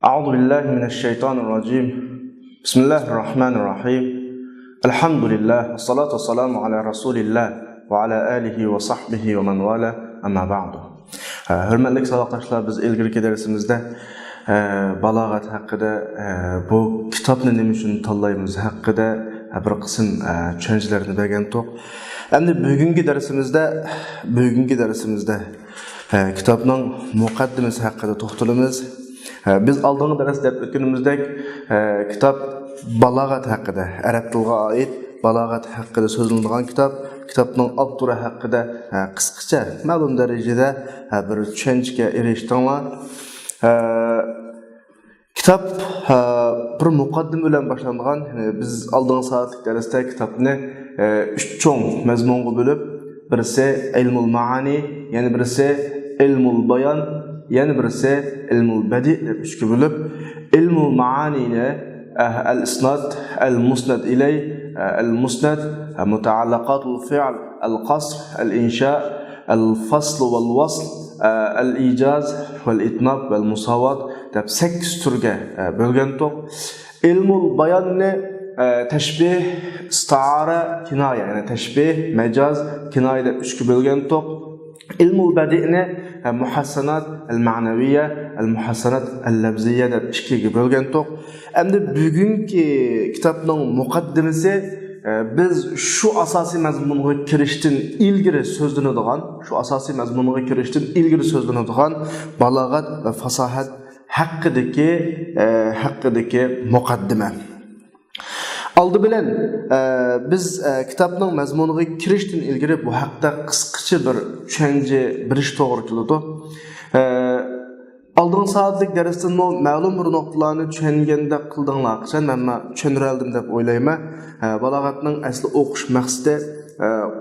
أعوذ بالله من الشيطان الرجيم بسم الله الرحمن الرحيم الحمد لله والصلاة والسلام على رسول الله وعلى آله وصحبه ومن والاه أما بعد. Hürmetli sadaqdaşlar, biz ilgili dersimizde balağat hakkında bu kitapni nima uchun tanlaymiz hakkında bir qism tushunchalarni bergandik. Endi bugungi darsimizda kitapning muqaddimasi haqida to'xtalamiz. Biz aldığımız ders deb o'tganimizdek kitap balağat hakkında, Arab tiliga oid balağat hakkında so'zlanadigan kitapning avtori haqida qisqacha ma'lum darajada bir tushunchaga erishdilar. Kitap bir muqaddim bilan boshlangan. Biz aldığımız saatlik dersde kitapni 3 cho'ng mazmunga bo'lib, birisi ilmul maani, yani birisi ilmul bayan, yani birisi ilmul badi deb üçga bo'lib, ilmul maani ile al-isnad, al-musnad ilay, al-musnad, mutaallaqatul fi'l, al-qasr, al-insha, al-fasl wal-wasl, al-ijaz wal-itnab wal-musavat deb 8 turga bo'lgandik. Ilmul bayanni teşbih, istara, kinaya, yani teşbih, mecaz, kinaya deb üçga bo'lgandik. Ilmul badi'ni muhassanat al-ma'naviyya, al-muhassanat al-labziyya deb ikkiga bo'lgandik. Endi bugungi kitapning muqaddimasi biz şu asosiy mazmunga kirishdan ilgari so'zlanadigan, balog'at va fasohat haqidagi muqaddima. Aldı bilen biz kitapning mazmuniga kirishdan ilgari bu haqda qisqacha bir tushuncha berish to'g'ri keladi. Aldığın saatlik dersde ma'lum bir noktalarni tushunganda qildinglar. Men tushuntirdim deb o'ylayman. Balog'atning asli o'qish maqsadi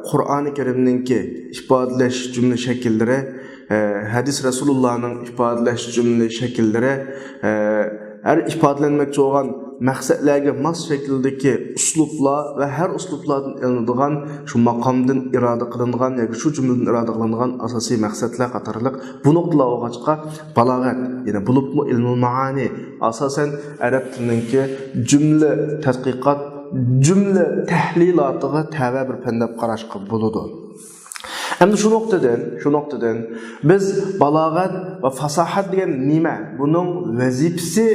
Qur'oni Karimninki ifodalash jumla shakllari, hadis Rasulullahning ifodalash jumla shakllari, her ifodalanmoqchi bo'lgan maqsadlarga mos shakldagi uslublar va har uslublardan ilinadigan, shu maqomdan iroda qilingan yoki shu jumladan iroda qilingan asosiy maqsadlar qatorliq bu nuqtalar o'g'achqa balog'at, ya'ni bo'libmi ilmul maani asosan arab tilininki jumla tadqiqot, jumla tahlilotiga tava bir fan deb qarashga bo'ladi. Endi şu noktadan biz balog'at va fasohat degan nima, buning vazifasi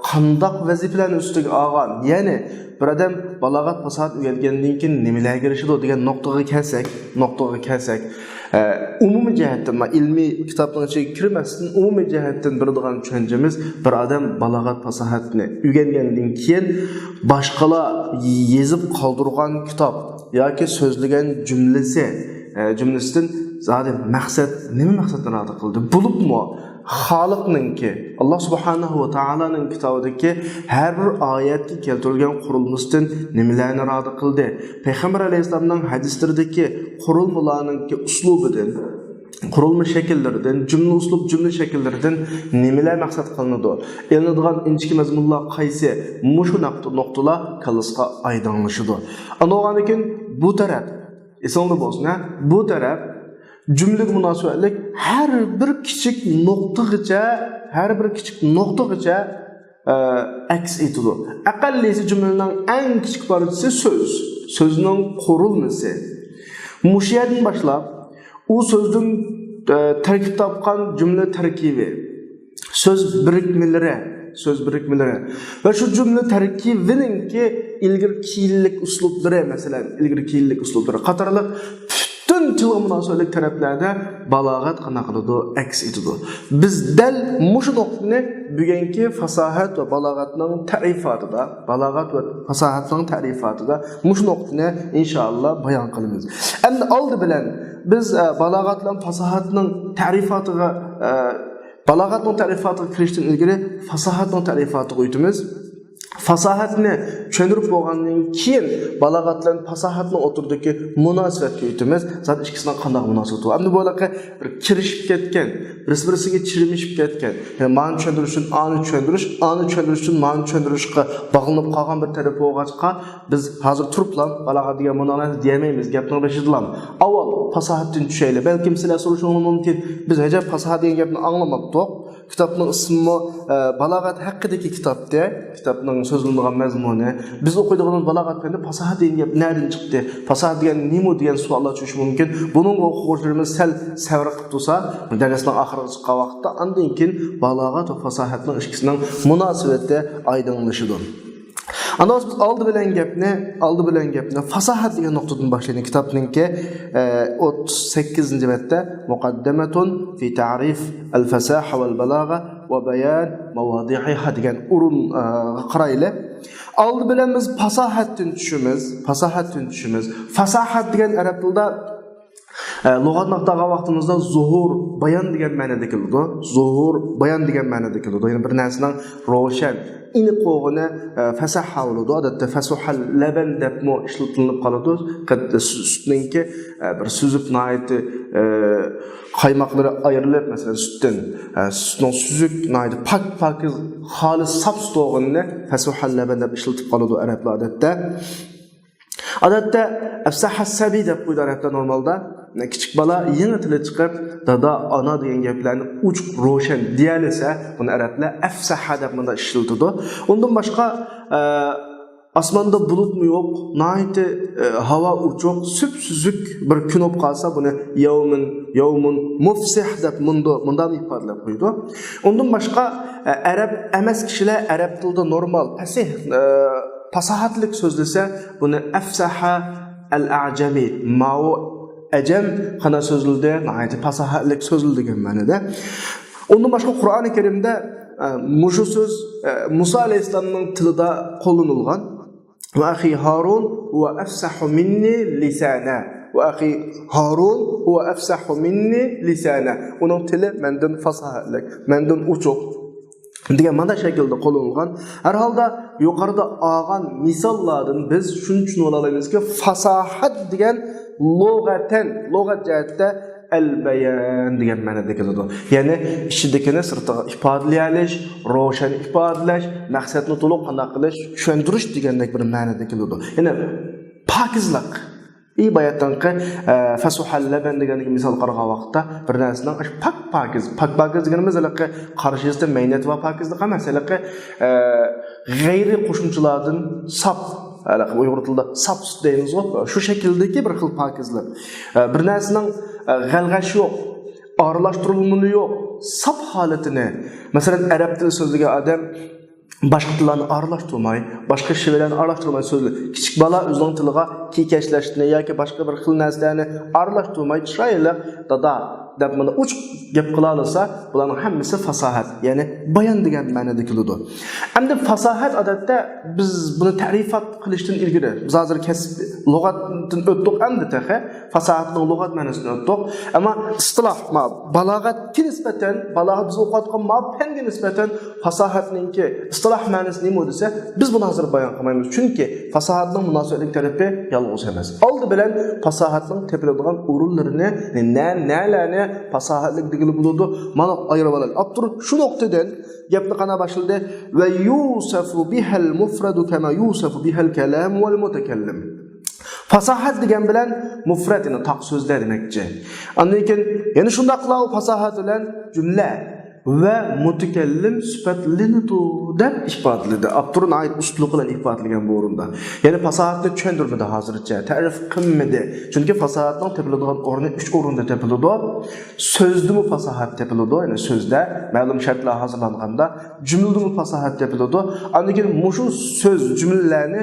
qandaq vazifalarni ustiga olgan, ya'ni bir odam balog'at fasohat o'rgangandan keyin nimalarga erishadi degan nuqtaga kelsak, umumiy jihatdan, ilmiy kitobning ichiga kirmasdan umumiy jihatdan beradigan tushunchamiz, bir odam balog'at fasohatni o'rgangandan keyin boshqalar yezib qoldirgan kitob yoki so'zlagan jumlasidan zaten maqsad, nima maqsaddan iroda qildi? Bo'libmi Xaliqninki, Allah subhanahu va taolaning kitobidagi har bir oyatga keltirilgan qurilmasdan nimalarni iroda qildi? Payg'ambar alayhisolamning hadislardagi qurilmalarning uslubidan, qurilma shakllaridan, jumla shakllaridan nimalar maqsad qilinadi? Elinadigan inchki mazmunlar qaysi? Mushu nuqtalar kallasga aydinlashadi. Ano'g'andan keyin bu taraf esingda bo'lsin, bu taraf cümlelik münasebetlik her bir küçük noktagacha aks etadi. Aqallisi cümlenin en küçük parçası söz. Sözünün qurilmasi. Mushu yerdan boshlab u so'zdan tarkib topgan jumla tarkibi, söz birikmalari ve şu cümle tarkibininki ilgari kiyinlik uslublari, masalan, qatorliq bütün tilga munosabatlik taraflarda balog'at qana qiladi, aks etadi. Biz dal mushu nuqtani bugungi fasohat va balog'atning ta'rifatida, mushu nuqtani inshaalloh bayon qilamiz. Endi oldi bilan biz balog'at bilan fasohatning ta'rifatiga kirishdan ilgari fasohatning ta'rifatiga o'tamiz. Fasohatni tushuntirib bo'lgandan keyin balog'at bilan fasohatning o'rtasidagi munosabatga o'tamiz. Zaten ikkisining qanday munosabati bor? Endi bu aloqa bir kirishib ketgan, bir-biriga chirimishib ketgan. Yani ma'ni tushuntirish uchun ani tushuntirish uchun ma'ni tushuntirishga bog'lanib qolgan bir taraf bo'lg'achqa, biz hozir turiblar balog'at degan ma'noni deyamaymiz, gapni boshidilar. Avval fasohatdan tushaylik. Balkim sizlar so'rashingiz mumkin, biz hajab fasohat degan gapni anglamabdik. Kitapning ismi balog'at haqidagi kitobda, kitobning so'zlangan mazmuni, biz o'qiydigan balog'at fani fasohat degan gap nereden chiqdi? Fasohat degan nima degan savollar tug'ishi mumkin. Buning o'quvchilarimiz sal savr qilib tursa, darsning oxiriga chiqqan vaqtda andan keyin balog'at va fasohatning ikkisining munosabati oydinlashadi. Ana aldı bilen gapni fasahat degan nuqtadan boshlaydi. Kitobningki 38-betda muqaddamatun fi ta'rif al-fasaha wal balagha wa bayan mawadi'iha degan o'rin qarayli. Aldı bilen biz fasahatdan tushimiz. Fasahat degan arab tilida lug'atnaqdaga vaqtimizda zuhur, bayan degan ma'noda keladi. Zuhur, bayan degan ma'noda keladi. Ya'ni bir narsaning ro'shan ini qo'g'ini fasaha bo'ladi. Odatda fasuhal laban deb ishlatilib qoladi. Sutninki bir suzib noiti qaymoqlari ayrilib, masalan, sutning suzuk noiti pak xolis sap sutog'ini fasuhal laban deb ishlatib qoladi arablar odatda. Odatda afsaha sabi deb qo'ydi arablar normalda. Kichik bola yangi tili chiqib, dada, ana degan gaplarni uch ro'shan deyalsa, buni arablar afsaha deb bunda ishlatadi. Undan boshqa osmonda bulutmi yo'q, nihoyatda havo uchoq, suzuk bir kun bo'lib qolsa, buni yawmun mufsih deb bundan ifodalab qo'ydi. Undan boshqa arab emas kishilar arab tilida normal fasahatlik so'zlasa, buni afsaha al-a'jami ma'u ajam qana so'zildi, nihoyatda fasahatlik so'zildi degan ma'noda. Undan boshqa Qur'oni Karimda mushu so'z Musa alayhisolamning tilida qo'llanilgan. Va akhi Harun huwa afsahu minni lisana. Va akhi Harun huwa afsahu minni lisana. Uning tili mendan fasahatlik, mendan uchoq degan mana shaklda qo'llanilgan. Har holda yuqorida olgan misollardan biz shuni tushunib olamizki, fasahat degan lug'at jihatda al-bayan degan ma'noda keladi. Ya'ni ichidagini sirtiga ifodalash, ro'shan ifodalash, maqsadni to'liq qanday qilish, tushuntirish degandek bir ma'noda keladi. Ya'ni pokizlik. Bayatdanqi fasuhal laban degan misol qaragan vaqtda bir narsaning pokiz deganimiz alaqi qarshısida maynat va pokizlik emas, alaqi g'ayri qo'shimchalardan sap Uyghur tilida sap sut deymiz ku. Şu şekildeki bir xil pokizlik. Bir narsaning g'alg'ashi yo'q, aralashtirilmani yo'q, sap holatini. Masalan, arab tili so'zlagan odam başqa tillarni aralashtirmay, başqa shivalarni aralashtirmay so'zlaydi. Kichik bola o'zining tiliga kekashlashni yoki boshqa bir xil narsalarni aralashtirmay, chiroyli dada deb mana uch gap qila olsa, bularning hammasi fasahat, ya'ni bayon degan ma'noda keladi. Endi fasahat odatda biz buni ta'rifat qilishdan ilgari biz hozir kasb lug'atdan o'tdik, endi taqa fasahatning lug'at ma'nosini o'tdik. Ammo istiloh balog'atga nisbatan, balog'at biz o'qiyotgan fanga nisbatan fasahatningki istiloh ma'nosi nima desa, biz buni hozir bayon qilmaymiz. Chunki fasahatning munosabatlik tarafi yolg'iz emas. Oldi bilan fasahatning tepiladigan o'rinlarini, nalarni fasahatlik degili bo'ladi. Mana ayirib olaylik. Abtur shu nuqtadan gapni qana boshladi va yusafu bihal mufradu kama yusafu bihal kalam wal mutakallim. Fasahat degan bilan mufradini taq so'zlar demakchi. Undan keyin yana shundaqla fasahat bilan jumla va mutakallim sifatlanadi deb ifodaladi. Abturun ayet uslub bilan ifodalagan bu o'rinda. Ya'ni fasahatni tushuntirmadi hozircha, ta'rif qilmadi. Chunki fasahatning topiladigan o'rni 3 o'rinda topiladi. So'zdimi fasahat topiladi, ya'ni so'zda ma'lum shartlar hozirlanganda, jumladimi fasahat topiladi. Undan keyin mushu so'z jumlalarni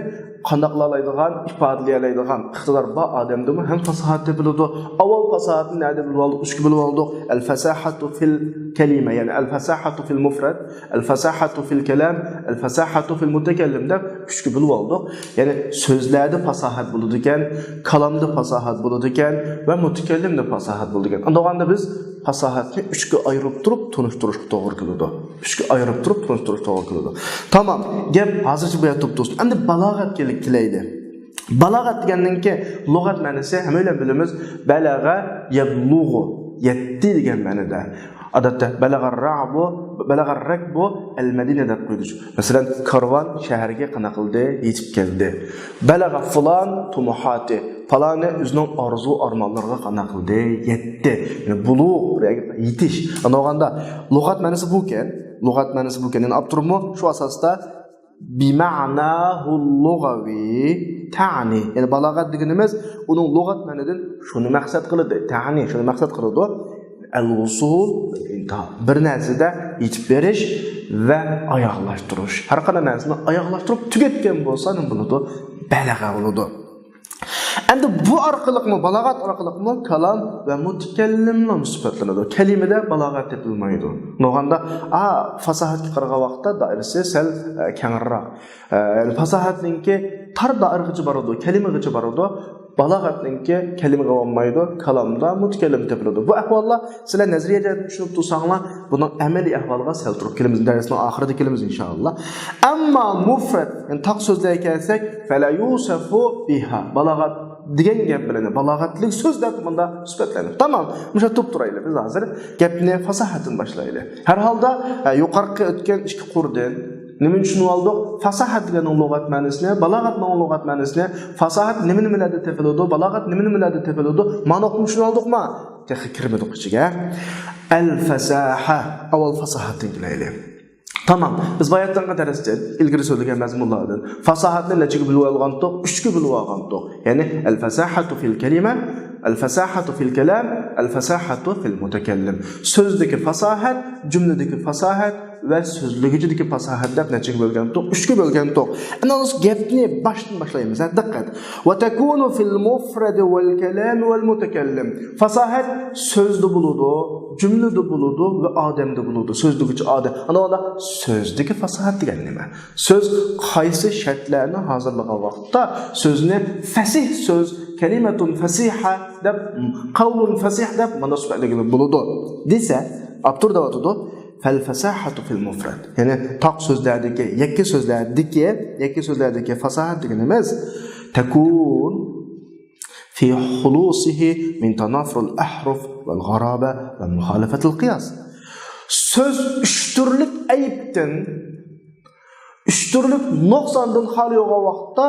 qandaqlalaydigan, ifodalaydigan iqtidor bor odamdimi ham fasahat topiladi. Avval fasahatni nada bilib oldik, uch bilib oldik. Al-fasahatu fil kalima, ya'ni al-fasahatu fil mufrad, al-fasahatu fil kalam, al-fasahatu fil mutakallim deb uchga bilib oldik. Ya'ni so'zlarda fasahat bo'ladi ekan, kalamda fasahat bo'ladi ekan va mutakallimda fasahat bo'ladi ekan. Undaganda biz fasahatni uchga ayirib turib tunishtirishga to'g'ri keladi. Uchga ayirib turib tunishtirishga to'g'ri keladi. Tamam, gap hozircha bu yerda to'xtaydi. Endi balog'atga kelaydi. Balog'at degandan-ki lug'at ma'nosi hammalar bilamiz, balag'a yablughu, yetti degan ma'noda. Odatda balag'ar rakbu al-Madina deb qo'ydik. Masalan, karvon shaharga qana qildi, yetib keldi. Balag'a fulon tumuhati, Falani özünün arzu armanlarına qana qildi, yetdi. Yani buluq, yetiş. Ana olganda lug'at ma'nosi bu ekan. Lug'at ma'nosi bu ekan. Yani Abturmu shu asosda bima'nahu lug'avi ta'ni. Yani balog'at deganimiz uning lug'at ma'nidan shuni maqsad qiladi. Ta'ni shuni maqsad qiladi. Al-usul bir narsada yetib berish va oyoqlashtirish. Har qanday narsani oyoqlashtirib tugatgan bo'lsa, nima bo'ladi? Balag'a bo'ladi. Endi bu orqaliqmi, balog'at orqaliqmi kalam va mutakallimlar sifatlanadi. Kalimada balog'at topilmaydi. No'g'anda fasohatga qaragan vaqtda doirasi sal kengroq. Fasohatninki tar doiragacha boradi, kalimagacha boradi. Balog'atninki kalimaga olmaydi, kalamda mutakallim topiladi. Bu ahvollar sizlar nazariyada tushunib tursanglar, buning amaliy ahvoliga sal turib kelamiz. Darsning oxirida kelamiz inshaalloh. Ammo mufrad, yani taq so'zlarga kelsak, fala yusafu biha. Balog'at degan gap bilan balog'atlik so'z deb bunda sifatlanadi. Tamam, musha to'p turaylik biz hozir gapni fasohatdan boshlaylik. Har holda yuqorqi o'tgan ikki qurdan nima tushunib oldik? Fasohat deganning lug'at ma'nosini, balog'atning lug'at ma'nosini, fasohat nimalarda topiladi, balog'at nimalarda topiladi, ma'no tushunib oldikmi? Texnik kirmadik ichiga. Al-fasaha, avval fasohatdan kelaylik. Tamam, biz bayatdan qadarasidan ilgari so'zlagan mazmunlardan fasohatni nechaga bo'lib olgandik? 3 ga bo'lib olgandik. Ya'ni al-fasahatu fil kalima, al-fasahatu fil kalam, al-fasahatu fil mutakallim. So'zdagi fasohat, jumladagi fasohat va so'zligidagi fasohat deb nechaga bo'lgandik? 3 ga bo'lgandik. Ana biz gapni boshdan boshlaymiz. Diqqat. Va takunu fil mufrad wal kalam wal mutakallim. Fasohat so'zda bo'ladi, jumlada bo'ladi va odamda bo'ladi. So'zligicha odam. Ana unda so'zdagi fasohat degan nima? So'z qaysi shartlarni hozirlagan vaqtda so'zni fasih so'z, kalimatun fasiha deb, qawlun fasih deb munosabatli bo'ladi. Desa, Abtur davotida fal fasahatu fil mufrad. Ya'ni taq so'zlardagi, yakka so'zlardagi fasohat deganimiz takun fi hulusihi min tanafur al-ahruf wal gharaba va muhalafat al-qiyas. Söz üçtürlük ayıptın, üçtürlük noksandan hali yoğun vaqtda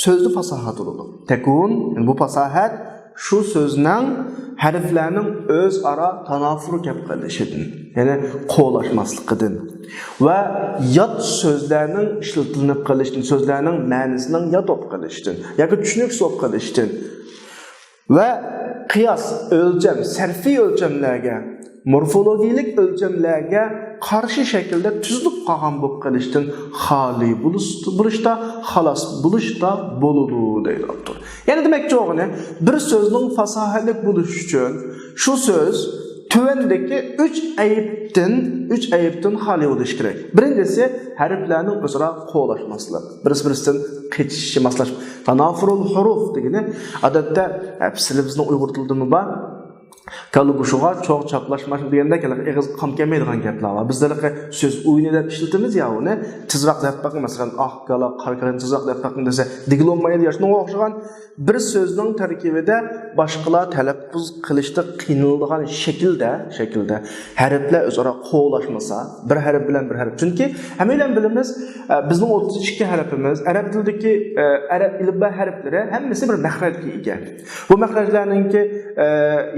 sözlü fasahat olur. Tekun, yani bu fasahat şu sözün harflerinin öz ara tanafuru kep qilishidin, yani qo'llashmasligidan va yot sözlerinin işletilib qilishdan, sözlerinin ma'nisining yot olib qilishdan yoki tushuniksiz olib qilishdan va qiyos, o'lcham, sarfiy o'lchamlarga, morfologik o'lchamlarga qarshi shaklda tuzilib qolgan bo'lib qilishdan xoli bo'lishda, xolos bo'lishda bo'ladi deyapti. Ya'ni demakchi o'g'ini bir so'zning fasohatlik bo'lishi uchun shu so'z tuvandagi 3 ayibdan xoli bo'lishi kerak. Birinchisi harflarning o'zaro qo'llashmaslik, birisidan qechishi, maslash. Tanafurul huruf degani odatda sizlar bizning Uyg'ur tilida bor. Kalugushuğa çok çaplashmash deganda eg'iz qam kelmaydigan gaplar bor. Bizlarga so'z o'yinida ishlatamiz ya uni tezroq deb baqing, masalan, kala, qarqaran tezroq deb baqing desa, digilolmaydi yoshning o'xshagan bir so'zning tarkibida boshqalar talaffuz qilishda qiynaladigan shaklda harflar o'zaro qo'llashmasa, bir harf bilan bir harf. Chunki hammadan bilamiz, bizning 32 harfimiz, arab tilidagi arab ilba harflari hammasi bir mahrajga ega. Bu mahrajlarningki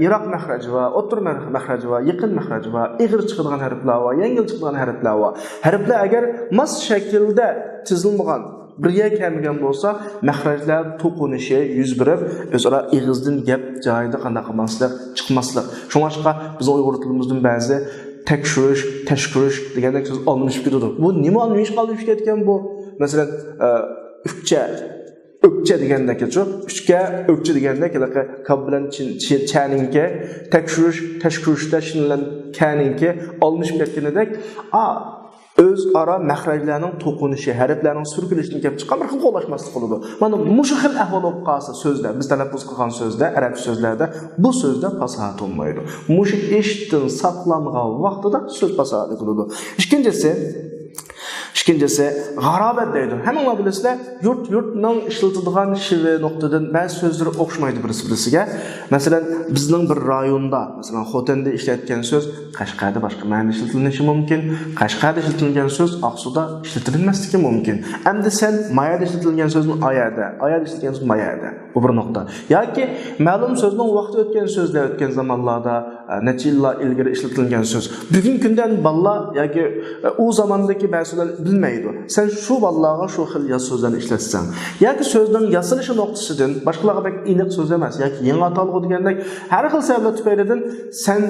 yiroq mahraj va o'tir mahraj va yaqin mahraj va ig'ir chiqadigan harflar va yengil chiqadigan harflar va harflar agar mas shaklda chizilmagan, birga kelmagan bo'lsa, mahrajlar to'qinishi yuz berib, o'zaro ig'izdan gap joyida qanday qilmaslik, chiqmaslik. Shunga bizning Uyg'ur tilimizdan ba'zi tekshirish, tashkirish degandek so'z olishib ketadi. Bu nima olishib ketgan bu? Masalan, o'kcha degandagi-chi, o'kcha degandek, kab bilan chaninki, tashkurishda shinlan kaninki olishib ketganidek, öz ara mahrajlarning to'qinishi, harflarning surkilishidan kelib chiqqan bir xil qo'llashmaslik bo'ladi. Mana mushu xil ahvol bo'lib qolsa so'zlar, biz talaffuz qilgan so'zda, arab so'zlarda bu so'zda fasohat bo'lmaydi. Mushu eshitdan saqlangan vaqtida so'z fasohat bo'ladi. Ikkinchisi İkincisi, garabet deydi. Hemen bilisizler, yurtning işletildiğin şive noktadan bazı sözleri okşmaydı birisi-birisiga. Mesela bizning bir rayonda, mesela Xotende işletken söz Qashqarda başka ma'noda işletilinishi mumkin. Qashqarda işletilgan söz Aqsuda işletilmasligi mumkin. Endi sen Mayada işletilgan sözün Ayada işletilgan söz Mayada. Bu bir nokta. Yoki ma'lum sözning vaqti o'tgan so'zlar o'tgan zamonlarda necha yillar ilgari işletilgan söz. Bugungi kundan ballar yoki u zamondagi ba'zilar bilmaydi. Sen şu vallaha şu xil yaz sözlerini işletsen. Yoki sözning yasalishi nuqtasidan boshqalarga bek aniq so'z emas yoki yangi atalg'i degandek har xil sabablar tufaylidan sen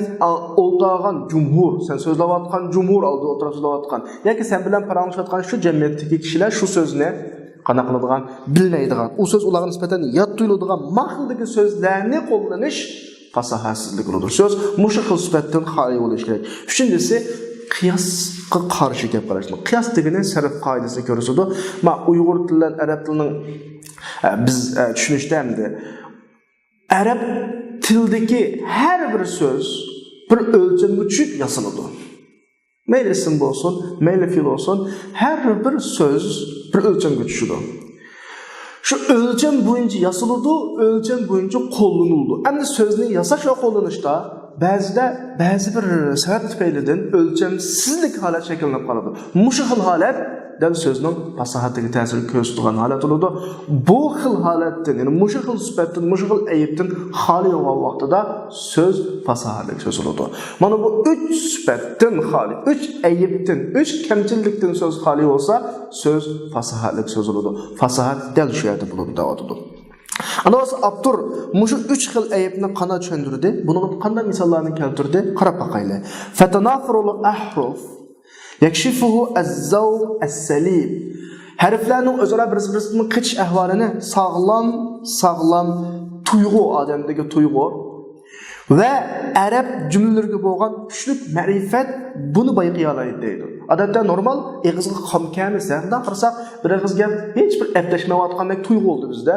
o'ltirgan jumhur, sen so'zlayotgan jumhur oldi o'tirib so'zlayotgan yoki sen bilan paranglashayotgan shu jamiyatdagi kishilar shu so'zni qana qiladigan, bilmaydigan, u so'z ularga nisbatan yot tuyuladigan maqildagi so'zlarni qo'llanish fasohatsizlik bo'ladir. So'z mushu xil sifatdan xoli bo'lishi kerak. Uchinchisi qiyosga qarshi gap qilishni. Qiyos degani sarf qoidasini ko'rsatadi. Ma Uyg'ur tilidan arab tilining biz tushunishda hamda arab tildagi har bir so'z bir o'lchamga tushib yasaladi. Mayli ism bo'lsin, mayli fe'l bo'lsin, har bir so'z bir o'lchamga tushadi. Şu o'lcham bo'yicha yasaladi, o'lcham bo'yicha qo'llaniladi. Endi so'zni yasash va qo'llanishda ba'zi bir sabab tufaylidan o'lchamsizlik holat shakllanib qoladi. Mushu xil holat dal so'zning fasohatiga ta'sir ko'rsatgan holat bo'ladi. Bu xil holatdan, ya'ni mushu xil sifatdan, mushu xil ayibdan xoli bo'lgan vaqtida so'z fasohatli so'z bo'ladi. Mana bu 3 sifatdan xoli, 3 ayibdan, 3 kamchilikdan so'z xoli bo'lsa, so'z fasohatli so'z bo'ladi. Fasohat dal shu yerda bo'ladi deyotdi. Anas Abdur mushu 3 xil ayibni qana tushundirdi. Buni qanday misollarni keltirdi? Qarab boqaylik. Fatanafrul ahruf yakshifuhu az-zawq as-salim. Harflarning o'zaro bir-biridan qichish ahvolini sog'lom tuyg'u, odamdagi tuyg'u va arab jumlalariga bo'lgan kuchli ma'rifat buni bayqiy oladi deydi. Odatda normal eg'izga qom kamisa, bundan qarasak bir eg'izga hech bir aftashmayotgandek tuyg'u oldi bizda.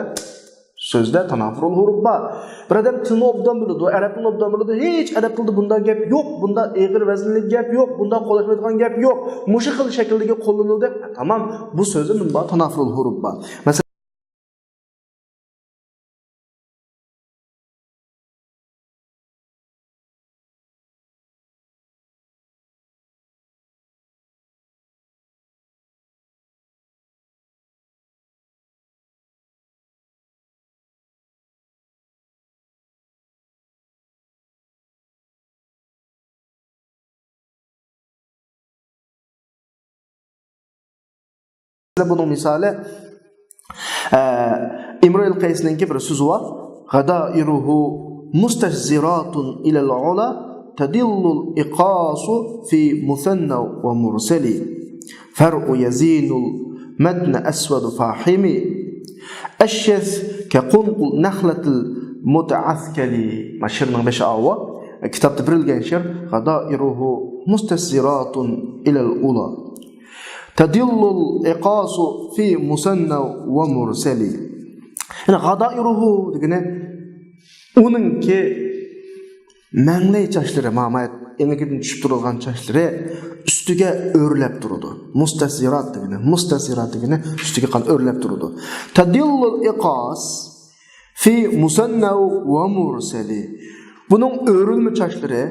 Sözde tanafurul huruf var. Bir adam tını obdan bildi, Arap'ın obdan bildi. Hiç Arap tilde bunda gap yok, bunda eğir vezinlik gap yok, bunda qo'lashmaydigan gap yok. Mushu xil shakldagi qo'llanildi. Tamam, bu so'zni nima tanafurul huruf var. Mesela bunun misali İmrul Qays'ninki bir so'zi var. Gadairuhu mustahziratun ilal ula tadillul iqasu fi musanna ve mursali. Far'u yazinul madna aswad fahimi. Ashaz ka qunqul nakhlatil mutaaskali. Mashirning 5 avva. Kitobda berilgan she'r gadairuhu mustahziratun ilal ula tadillul iqasu fi musanna ve mursali. Yani gadairuhu degani uningki manglay chashlari, ma'mayat engidan tushib turgan chashlari ustiga o'rlab turadi. Mustasirat degani ustiga qan o'rlab turadi. Tadillul iqas fi musanna ve mursali. Bunun o'rilma chashlari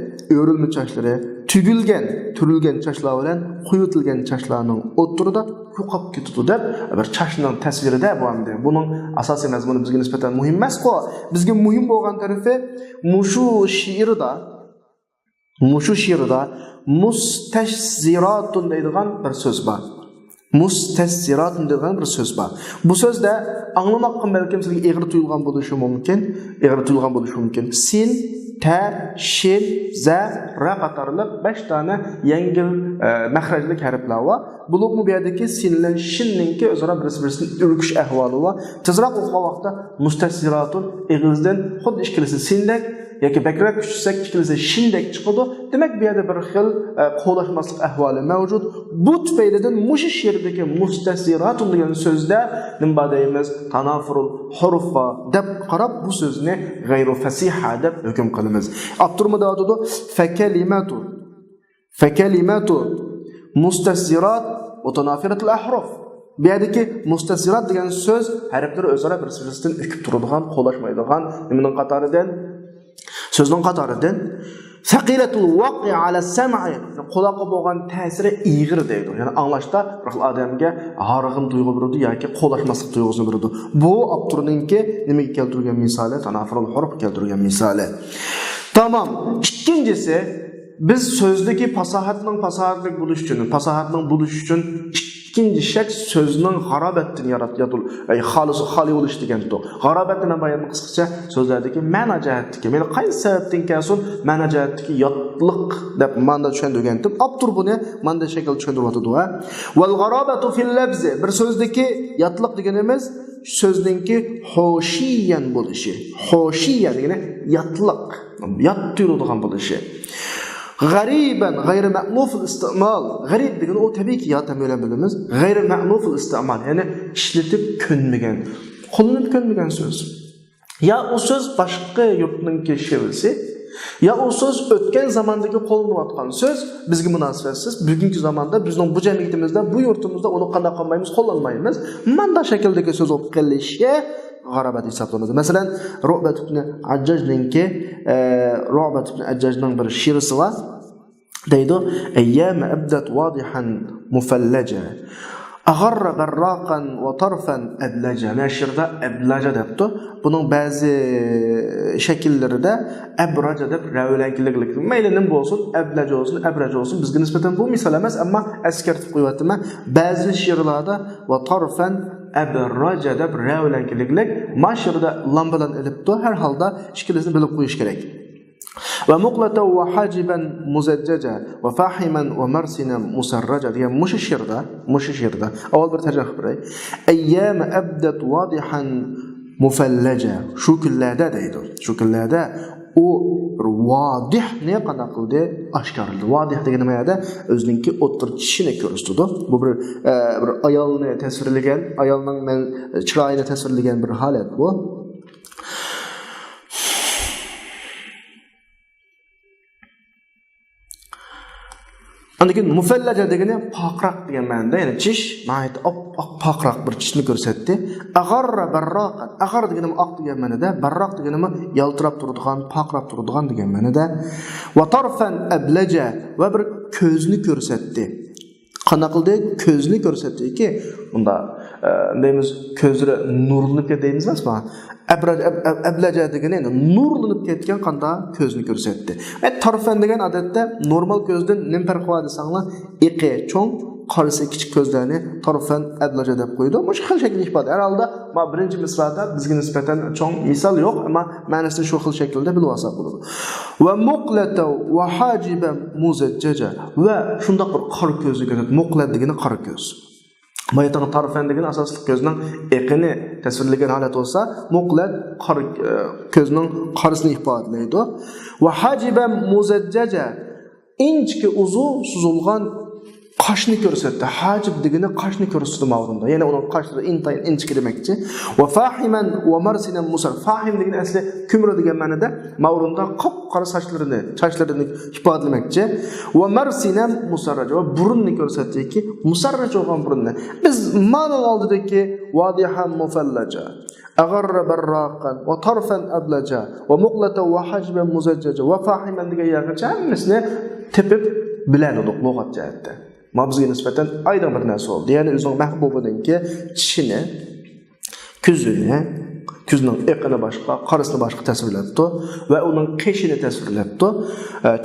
turilgan chashlar bilan quyutilgan chashlarning o'ttirida yo'qolib ketadi deb bir chashning tasvirida bu hamda. Buning asosiy mazmuni bizga nisbatan muhim emas-ku. Bizga muhim bo'lgan tarafi mushu she'rda mustahziratun deydigan bir so'z bor. Mustahziratun degan bir so'z bor. Bu so'zda anglamoqqa balkim sizga egri tuyulgan bo'lishi mumkin. Sin, ta, shin, za, ra qatorliq 5 tane yengil mahrajlik harflar var. Buluk bu yerdagi sinlan shinninki o'zaro bir-birini urkish ahvoli va tezroq o'qigan vaqtda mustahziratun eg'izdan xuddi ikkilisi sindek yoki bakrak kuchsak ikkilisi shindek chiqadi. Demak bu yerda bir xil qo'llashmaslik ahvoli mavjud. Bu tufaylidan mush she'rdagi mustahziratun degan so'zda nima deymiz? Tanafurul huruffa deb qarab bu so'zni g'ayru fasiha deb hukm qilamiz. Abturmudodudi fa kalimatu mustahzirat mutanafiratul ahruf. Bu yerdagi mustasirat degan so'z harflar o'zaro bir-birisidan o'kib turadigan, qo'lashmaydigan, nimaning qatoridan? So'zning qatoridan saqilatul waqi ala sam'i, quloqqa bo'lgan ta'siri ig'ir deydi. Ya'ni anglashda bir odamga harg'in tuyg'u beradi yoki qo'lashmaslik tuyg'usini beradi. Bu avtorninki nimaga keltirgan misoli, tanafurul huruf keltirgan misoli. Tamam. İkincisi, biz sözdeki fasahatlik buluş için ikinci şek sözünün garabettini yaratıl, hali oluş degen to. Garabetine bayanı kısaca sözlerdeki mana cihetdeki, meni qaysi sebepten kelsin mana cihetdeki yatlık dep manda düşündürgendim. Abdur bunu manda şekil düşündürüyordu ha. Vel garabetu fil lafzi, bir sözdeki yatlık degenimiz sözdeki hoşiyen buluşu. Hoşiyen degeni yatlık, yat duyulduğun buluşu. Gariben, gayri ma'luful istimal. Garib degeni o tabii ki ya temelen bilimiz. Gayri ma'luful istimal. Yani işletip könmegen, kullanıp könmegen söz. Ya o söz başka yurtның keşfedilse, ya o söz ötken zamandaki kollanıp söz bizge münasibetsiz. Bugünkü zamanda bizning bu cemiyetimizde, bu yurtumuzda onu qanday qilmaymiz, qo'llanmaymiz. Manda şekildeki söz o'qib kelishga g'arabat hisoblanadi. Masalan, Ru'bat ibn Ajjajninki Ru'bat ibn Ajjajning bir she'risi var. Deydi: "Ayyam abdat wadihan mufallaja, agharra barraqan wa tarfan ablaja." Meşhurda ablaja debdi. Bunun bazı şekillerinde abraja deb ravlankilik. Maylinim bo'lsin, ablaja olsun, abraja olsun. Bizga nisbatan bu misal emas, ammo askartib qo'yapman. Ba'zi she'rlarda va tarfan abraja deb ravlankilik mashhurda lam bilan ilibdi. Har holda shiklisini bilib qo'yish kerak. Ve muqlata ve haciben muzajjaja ve fahiman ve marsina musarraja diye muşşirda avval bir tercih biray. Eyyam abdat wadihan mufallaja. Şu kunlarda deydi. Şu kunlarda o vadih ne qana qildi? Aşkarıldı. Vadih degani mayada özünki o'tir kishini ko'rsatdi. Bu bir ayolni tasvirlagan, ayolning chiroyini tasvirlagan bir holat bu. Andaki mufallaja degani paqraq degan ma'noda, ya'ni tish, mayt paqraq bir tishni ko'rsatdi. Agharra barraqan, aghar degani oq degan ma'noda, barraq degani yaltirab turadigan, paqrab turadigan degan ma'noda. Va tarfan ablaja, va bir ko'zni ko'rsatdi. Qana qildi? Ko'zni ko'rsatdiki, bunda deymiz ko'zlari nurlanib ketdiymiz emasmi? Ablaja degani nurlanib ketgan qanda ko'zni ko'rsatdi. Tarfan degan odatda normal ko'zdan nim farqi bor desanglar, iqi cho'ng, qarisi kichik ko'zlarni tarfan ablaja deb qo'ydi. Bu xil shaklda ifoda. Har holda ma birinchi misrada bizga nisbatan cho'ng misol yo'q, ammo ma'nosini shu xil shaklda bilib olsak bo'ladi. Va muqlata va hajiban muzajjaja, va shundoq bir qora ko'zni ko'rsatdi. Muqlat degani qora ko'z. Mayatın tarafan degen asaslı gözünün eqini tasvirlagan holat olsa, muqlat gözünün qarısını ifodalaydi. Va hajiban muzajjaja, inchki uzun suzulgan qashni ko'rsatdi. Hajib degani qashni ko'rsatdi ma'lumda. Ya'ni uning qashlari intayin inchki demakchi. Va fahiman va marsinan musar. Fahim degani asli kumra degan ma'noda ma'lumda qop-qora sochlarini ifodalamoqchi. Va marsinan musarraja, va burunni ko'rsatdiki, musarraj bo'lgan burunni. Biz ma'noning oldidagi wadihan mufallaja, agharra barraqan va tarfan ablaja va muqlata va hajban muzajjaja va fahiman degan yergacha hammasini tepib biladiq lug'at jihatdan. Mabzıya nisbeten aydın bir narsa oldu. Yani özünün məhbubununki tişini, küzünün eqini başqa, qarısını başqa təsvirləbdi və onun qeşini təsvirləbdi,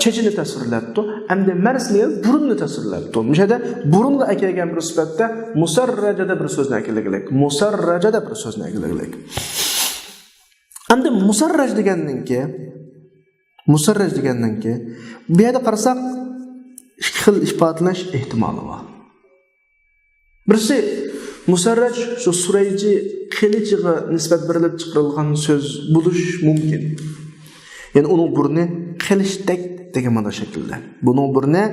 çeçini təsvirləbdi, həm də mərsini, burununu təsvirləbdi. Müşədə burunla əkilgən bir sifətdə musarracada bir sözünə əkilgilik. Musarracada bir sözünə əkilgilik. Həm də musarrac degəndən ki, bir yerdə qarasaq, ikki xil ifodalash ehtimoli bor. Birisi musarraj shu surayji qilichiga nisbat berilib chiqarilgan so'z bo'lish mumkin. Ya'ni uning burni qilichdek degan ma'noda shaklda. Buning burni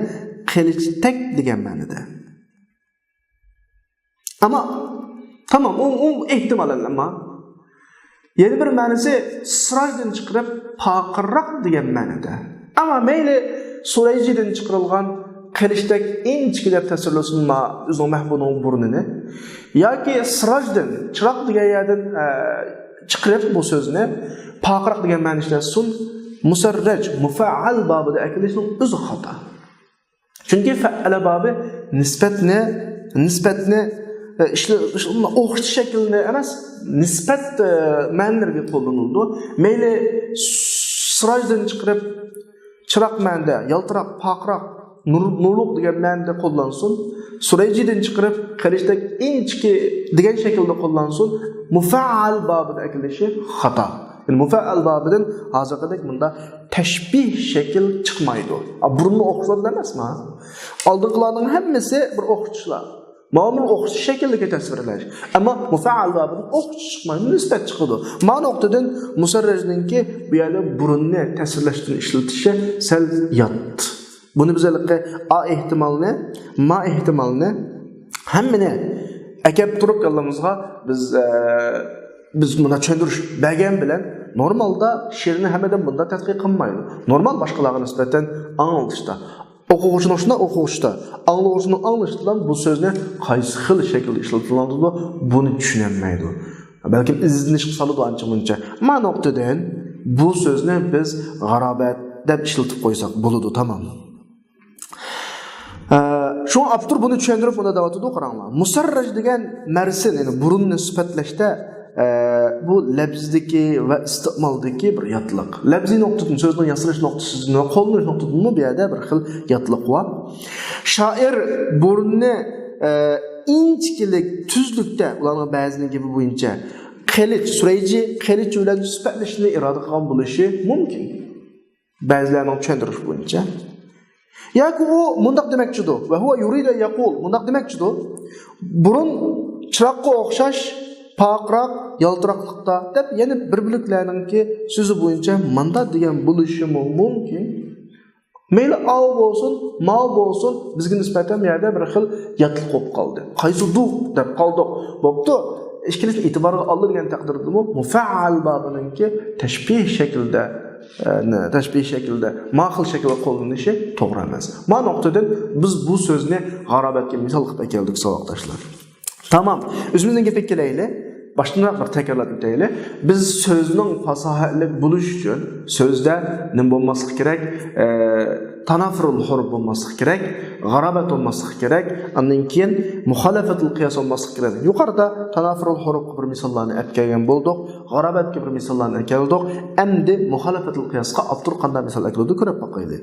qilichdek degan ma'noda. Ammo tamam, u ehtimol amma yana bir ma'nosi sirajdan chiqarib paqirroq degan ma'noda. Ammo mayli surayjidan chiqarilgan qilishdak inchki deb tasvirlasin o'zining mahbubining burnini yoki sirojdan chiroq degan yerdan chiqarib bu so'zni poqiroq degan ma'noda sun musarraj mufaal babida aytilishning o'zi xato. Chunki fa'ala babi nisbatni o'xshash shaklni emas, nisbat ma'nolarga qo'llanildi. Mayli sirojdan chiqarib chiroq ma'noda, yaltiroq, poqiroq, nurluq degan ma'noda qo'llansin, surayjidan chiqarib qilishdak inchki degan shaklda qo'llansin, mufaal babida aytilishi xato. Yani mufaal babidan hozirgidek bunda tashbih shakl chiqmaydi. Burunni o'xshatlar emasmi? Oldingilarning hammasi bir o'xshatishlar. Ma'mul o'xshash shaklga tasvirlash. Ammo mufaal babidan o'xshash chiqmaydi, nisbat chiqadi. Ma'no nuqtadan musarrajninki bu yerda burunni tasvirlashdan ishlatishi sal yot. Buni bizlarga a ehtimolni, ma ehtimolni hammani akab turib qallamizga biz buna tushundirish bergan bilan normalda she'rni hammadan bunda tadqiq qilmaydi. Normal boshqalarga nisbatan anglashda, o'quvchining shuna o'qishda, anglovchining anglashda bu so'zni qaysi xil shaklda ishlatiladi, buni tushunmaydi. Balki izlanish qiladi ancha muncha. Ma nuqtadan bu so'zni biz g'arobat deb ishlatib qo'ysak bo'ladi, tamom. Şu abtur bunu tushuntirib buni da'vatida qaranglar. Musarraj degan narsa, ya'ni burunni sifatlashda bu labzdagi va istiqmoldagi bir yotliq. Labzi nuqtadan so'zning yasalish nuqtasidan va qo'llanish nuqtasidan bu yerda bir xil yotliq bor. Shoir burunni inchkilik, tuzlikda ularning ba'zining gibi bo'yicha qilich, surayji qilich bilan sifatlashni iroda qilgan bo'lishi mumkin. Ba'zilarning tushuntirish bo'yicha yoki u mundaq demakchidir va huwa yuridu yaqul mundaq demakchidir. Burun chiroqqa o'xshash poqiroq, yaltiroqlikda deb yana bir-birliklarningki so'zi bo'yicha manda degan bo'lishi mumkin. Mayli al bo'lsin, mal bo'lsin, bizga nisbatan bu yerda bir xil yotliq bo'lib qoldi. Qaysidir deb qoldik. Bo'pti. Ishkilik e'tiborga olingan taqdirda bu mufaal babiningki tashbih shaklda ma'qul shaklda qo'llanilishi to'g'ri emas. Ma nuqtadan biz bu so'zni g'arobatga misol qilib keldik savoqdoshlar. Tamam. O'zimizning gapga kelaylik. Baştan bir takrorlab o'taylik. Biz so'zning fasohatli bo'lish uchun so'zda nima bo'lmasligi kerak? Tanafurul huruf bo'lmasligi kerak, g'arabat bo'lmasligi kerak, undan keyin muxalafatul qiyos bo'lmasligi kerak. Yuqorida tanafurul huruf bir misollarni olib kelgan bo'ldik, g'arabatga bir misollarni keldik. Endi muxalafatul qiyosga abtur qanday misol keldi ko'rib boqaylik.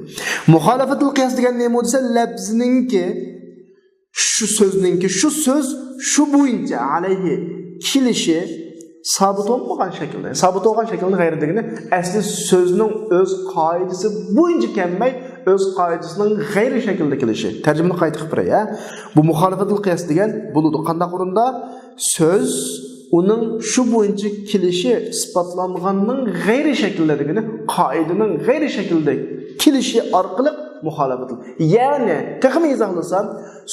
Muxalafatul qiyos degan nima bo'lsa, labzninki shu so'zninki shu so'z shu bo'yicha alayhi kilishi sabit olmagan shaklda. Sabit olgan shaklda g'ayridagini asli so'zning o'z qoidasi bo'yicha kelmay, o'z qoidasining g'ayri shaklda kelishi. Tarjimani qayta qilib beray, bu muxalafatul qiyos degan bo'ladi. Qanday o'rinda so'z uning shu bo'yicha kelishi isbotlanganning g'ayri shakldaligini, qoidaning g'ayri shaklda kelishi orqali muxalafatul. Ya'ni texnik izohlasam,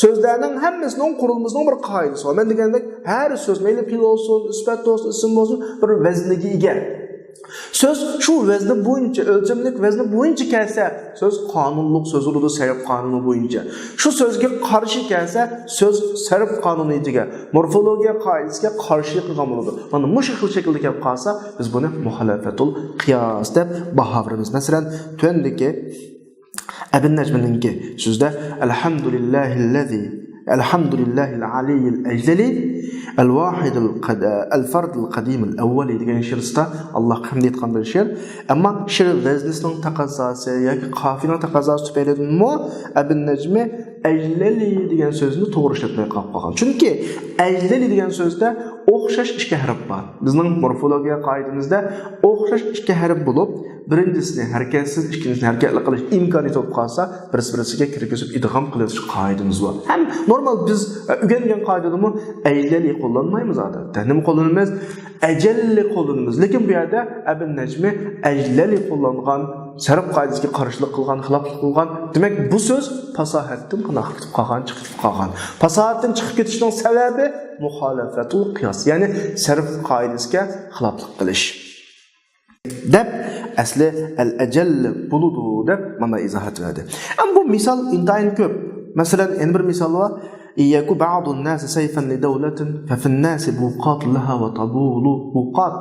so'zlarning hammasining qurilmasining bir qoidasi bor. Men degandek, har so'z mayli fe'l bo'lsin, isbat bo'lsin, ism bo'lsin, bir vaznga ega. Söz şu vazni bo'yicha, o'lchamlik vazni bo'yicha kelsa, so'z qonunliq so'z bo'ladi, sarf qonuni bo'yicha. Shu so'zga qarshi kelsa, so'z sarf qonuniga, morfologiya qoidasiga qarshi qilgan bo'ladi. Mana mush xil shaklda kelib qolsa, biz buni muxalafatul qiyos deb baho beramiz. Masalan, tundagi Ibn Najmninki so'zda alhamdulillahillazi alhamdulillahil aliyyil ajlali al-wahid al-fard al-qadim al-awwali degan she'rda Alloh hamd etgan bir she'r. Ammo she'r vaznisning taqozosi yoki qofiyaning taqozosi tufaylidanmi Ibn Najmi ajlali degan so'zni to'g'ri ishlatmay qolgan. Chunki ajlali degan so'zda o'xshash ikki harf bor. Bizning morfologiya qoidamizda o'xshash ikki harf bo'lib, birinchisini harakatsiz, ikkinchisini harakatli qilish imkoniyati bo'lib qolsa, birisiga kirgizib idg'om qilish qoidamiz bor. Ham normal biz o'rgangan qoidadami ajlali qo'llanmaymiz odatda. Nima qo'llanamiz? Ajalli qo'llanamiz. Lekin bu yerda Ibn Najmi ajlali qo'llangan, sarf qoidasiga qarshilik qilgan, xiloflik qilgan. Demak, bu so'z fasohatdan qanaqib qolgan, chiqib qolgan. Fasohatdan chiqib ketishning sababi muxalafatul qiyos, ya'ni sarf qoidasiga xiloflik qilish. Deb asli al-ajall buludu deb mana izohat berdi. Ama bu misal intayin ko'p. Mesela en bir misal var. İyyaku ba'dun nasi sayfan li devletin fe fin nasi buqat laha ve tabulu buqat.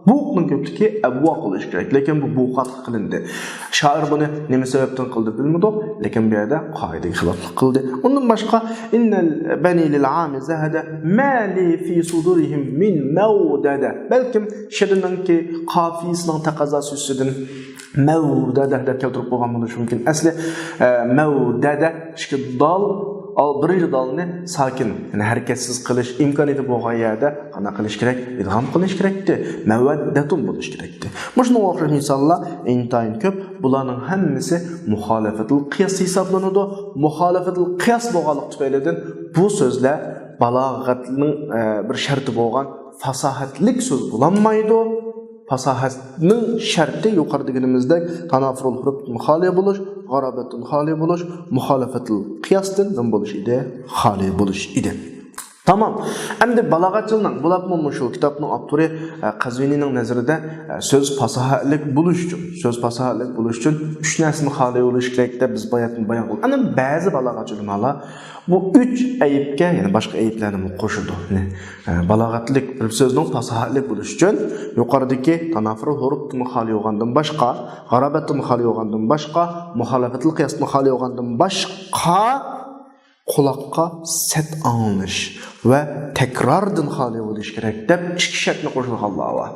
Buqning köplüki abwa qilish kerak, lekin bu buqat qilindi. Shoir buni nima sababdan qildi bilmadik, lekin bu yerda qoidaga xiloflik qildi. Undan boshqa innal bani lil ami zahada ma li fi sudurihim min mawdada. Balkim shirinki qafiyasining taqozosi ustidan mawdada deb keltirib qo'ygan bo'lishi mumkin. Asli mawdada ishki dal al birinchi dalni sakin, yani harakatsiz qilish imkoniyati bo'lgan yerda qana qilish kerak, idg'am qilish kerakdi, mavaddatun bo'lish kerakdi. Mana o'xshash misollar intayin ko'p. Bularning hammasi muxolifatul qiyos hisoblanadi. Muxolifatul qiyos bo'lganlik tufaylidan bu so'zlar balog'atning bir sharti bo'lgan fasohatlik so'z bo'lmaydi. Fasahatning sharti yuqoridagilimizda tanafurul hurufdan xoli bo'lish, g'arabatdan xoli bo'lish, muxolifatul qiyosdan nima bo'lish edi? Xoli bo'lish edi. Tamam. Endi balog'atchining bo'lapmi shu kitobning avtori Qazvinining nazarida so'z fasohatlik bo'lish uchun 3 narsani xoli bo'lish kerak deb biz bayon qildik. Ana ba'zi balog'atchilar bu 3 ayibga, ya'ni boshqa ayiblarni qo'shadi. Balog'atlik bir so'zning fasohatlik bo'lish uchun yuqoridagi tanafurul hurufdan xoli bo'lgandan boshqa, g'arabatdan xoli bo'lgandan boshqa, muxolifatul qiyosdan xoli bo'lgandan boshqa quloqqa set anglish va takrordan xoli bo'lish kerak deb ikki shartni qo'shilganlar.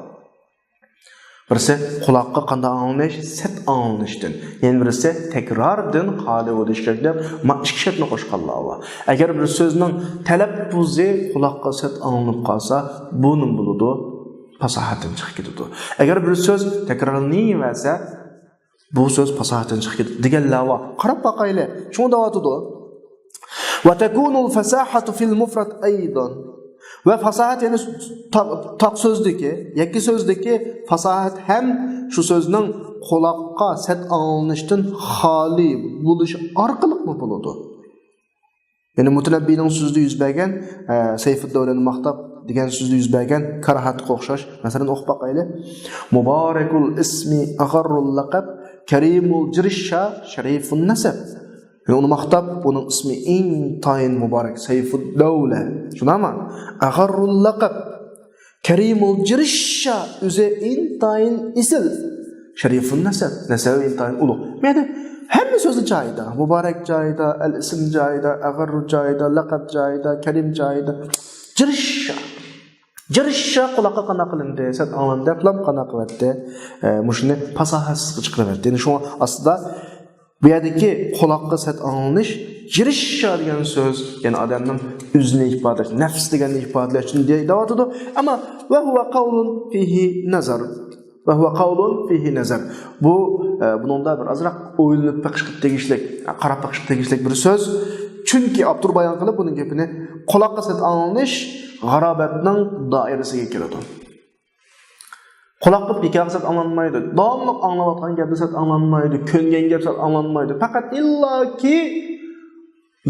Birisi quloqqa qanday anglish, set anglishdan, yana birisi takrordan xoli bo'lish kerak deb ikki shartni qo'shganlar. Agar bir so'zning talaffuzi quloqqa set anglinib qolsa, bu nim bo'ladi, fasohatdan chiqib ketadi. Agar bir so'z takrorlanmasa, bu so'z fasohatdan chiqib ketadi deganlar bor. Qarab boqaylik. Shunda deyotdi. وتكون الفصاحة في المفرد أيضا وفصاحة يعني tak sözdeki, yakki sözdeki fasahat hem şu sözün kulakka set anlaştın hali buluş arkalık mı buludu? Yani Mutanabbi'nin sözde yüz bergen Seyfuddavle'nin Mahtab degan sözde yüz bergen karahat qo'xshash. Masalan o'qib boqaylik. Mubarakul ismi agharrul laqab karimul jirisha sharifun nasab. Onu Mahtab, onun ismi intayin mübarek, Seyfuddavle. Şunama? Agharrul laqab, karimul jirişşa, üze intayin isil. Şerifun nasab, nasabi intayin ulu. Yani hem sözü cayda, mübarek cayda, el isim cayda, agharru cayda, laqab cayda, karim cayda. Jirişşa. Jirişşa qulaqa qana qilindi, sen anlamda qilam qana qilatdi. Mushuni fasahatsiz chiqiraverdi. Yani şu aslında bu yerdeki quloqqa set anglish, jirishsha degan so'z, ya'ni odamning o'zini ifodalash, nafs deganni ifodalash uchun deyotdi. Ammo va huwa qawlun fihi nazar. Va huwa qawlun fihi nazar. Bu buningda bir azroq o'ylanib baqishga tegishlik, qarab baqishga tegishlik bir so'z. Chunki Abdur bayon qilib buning gapini quloqqa set anglish g'arobatning doirasiga kiradi. Quloqqa bekaqsat anlanmaydi. Davomli anglayotgan gapni sat anlanmaydi, ko'ngan gap sat anlanmaydi. Faqat illaki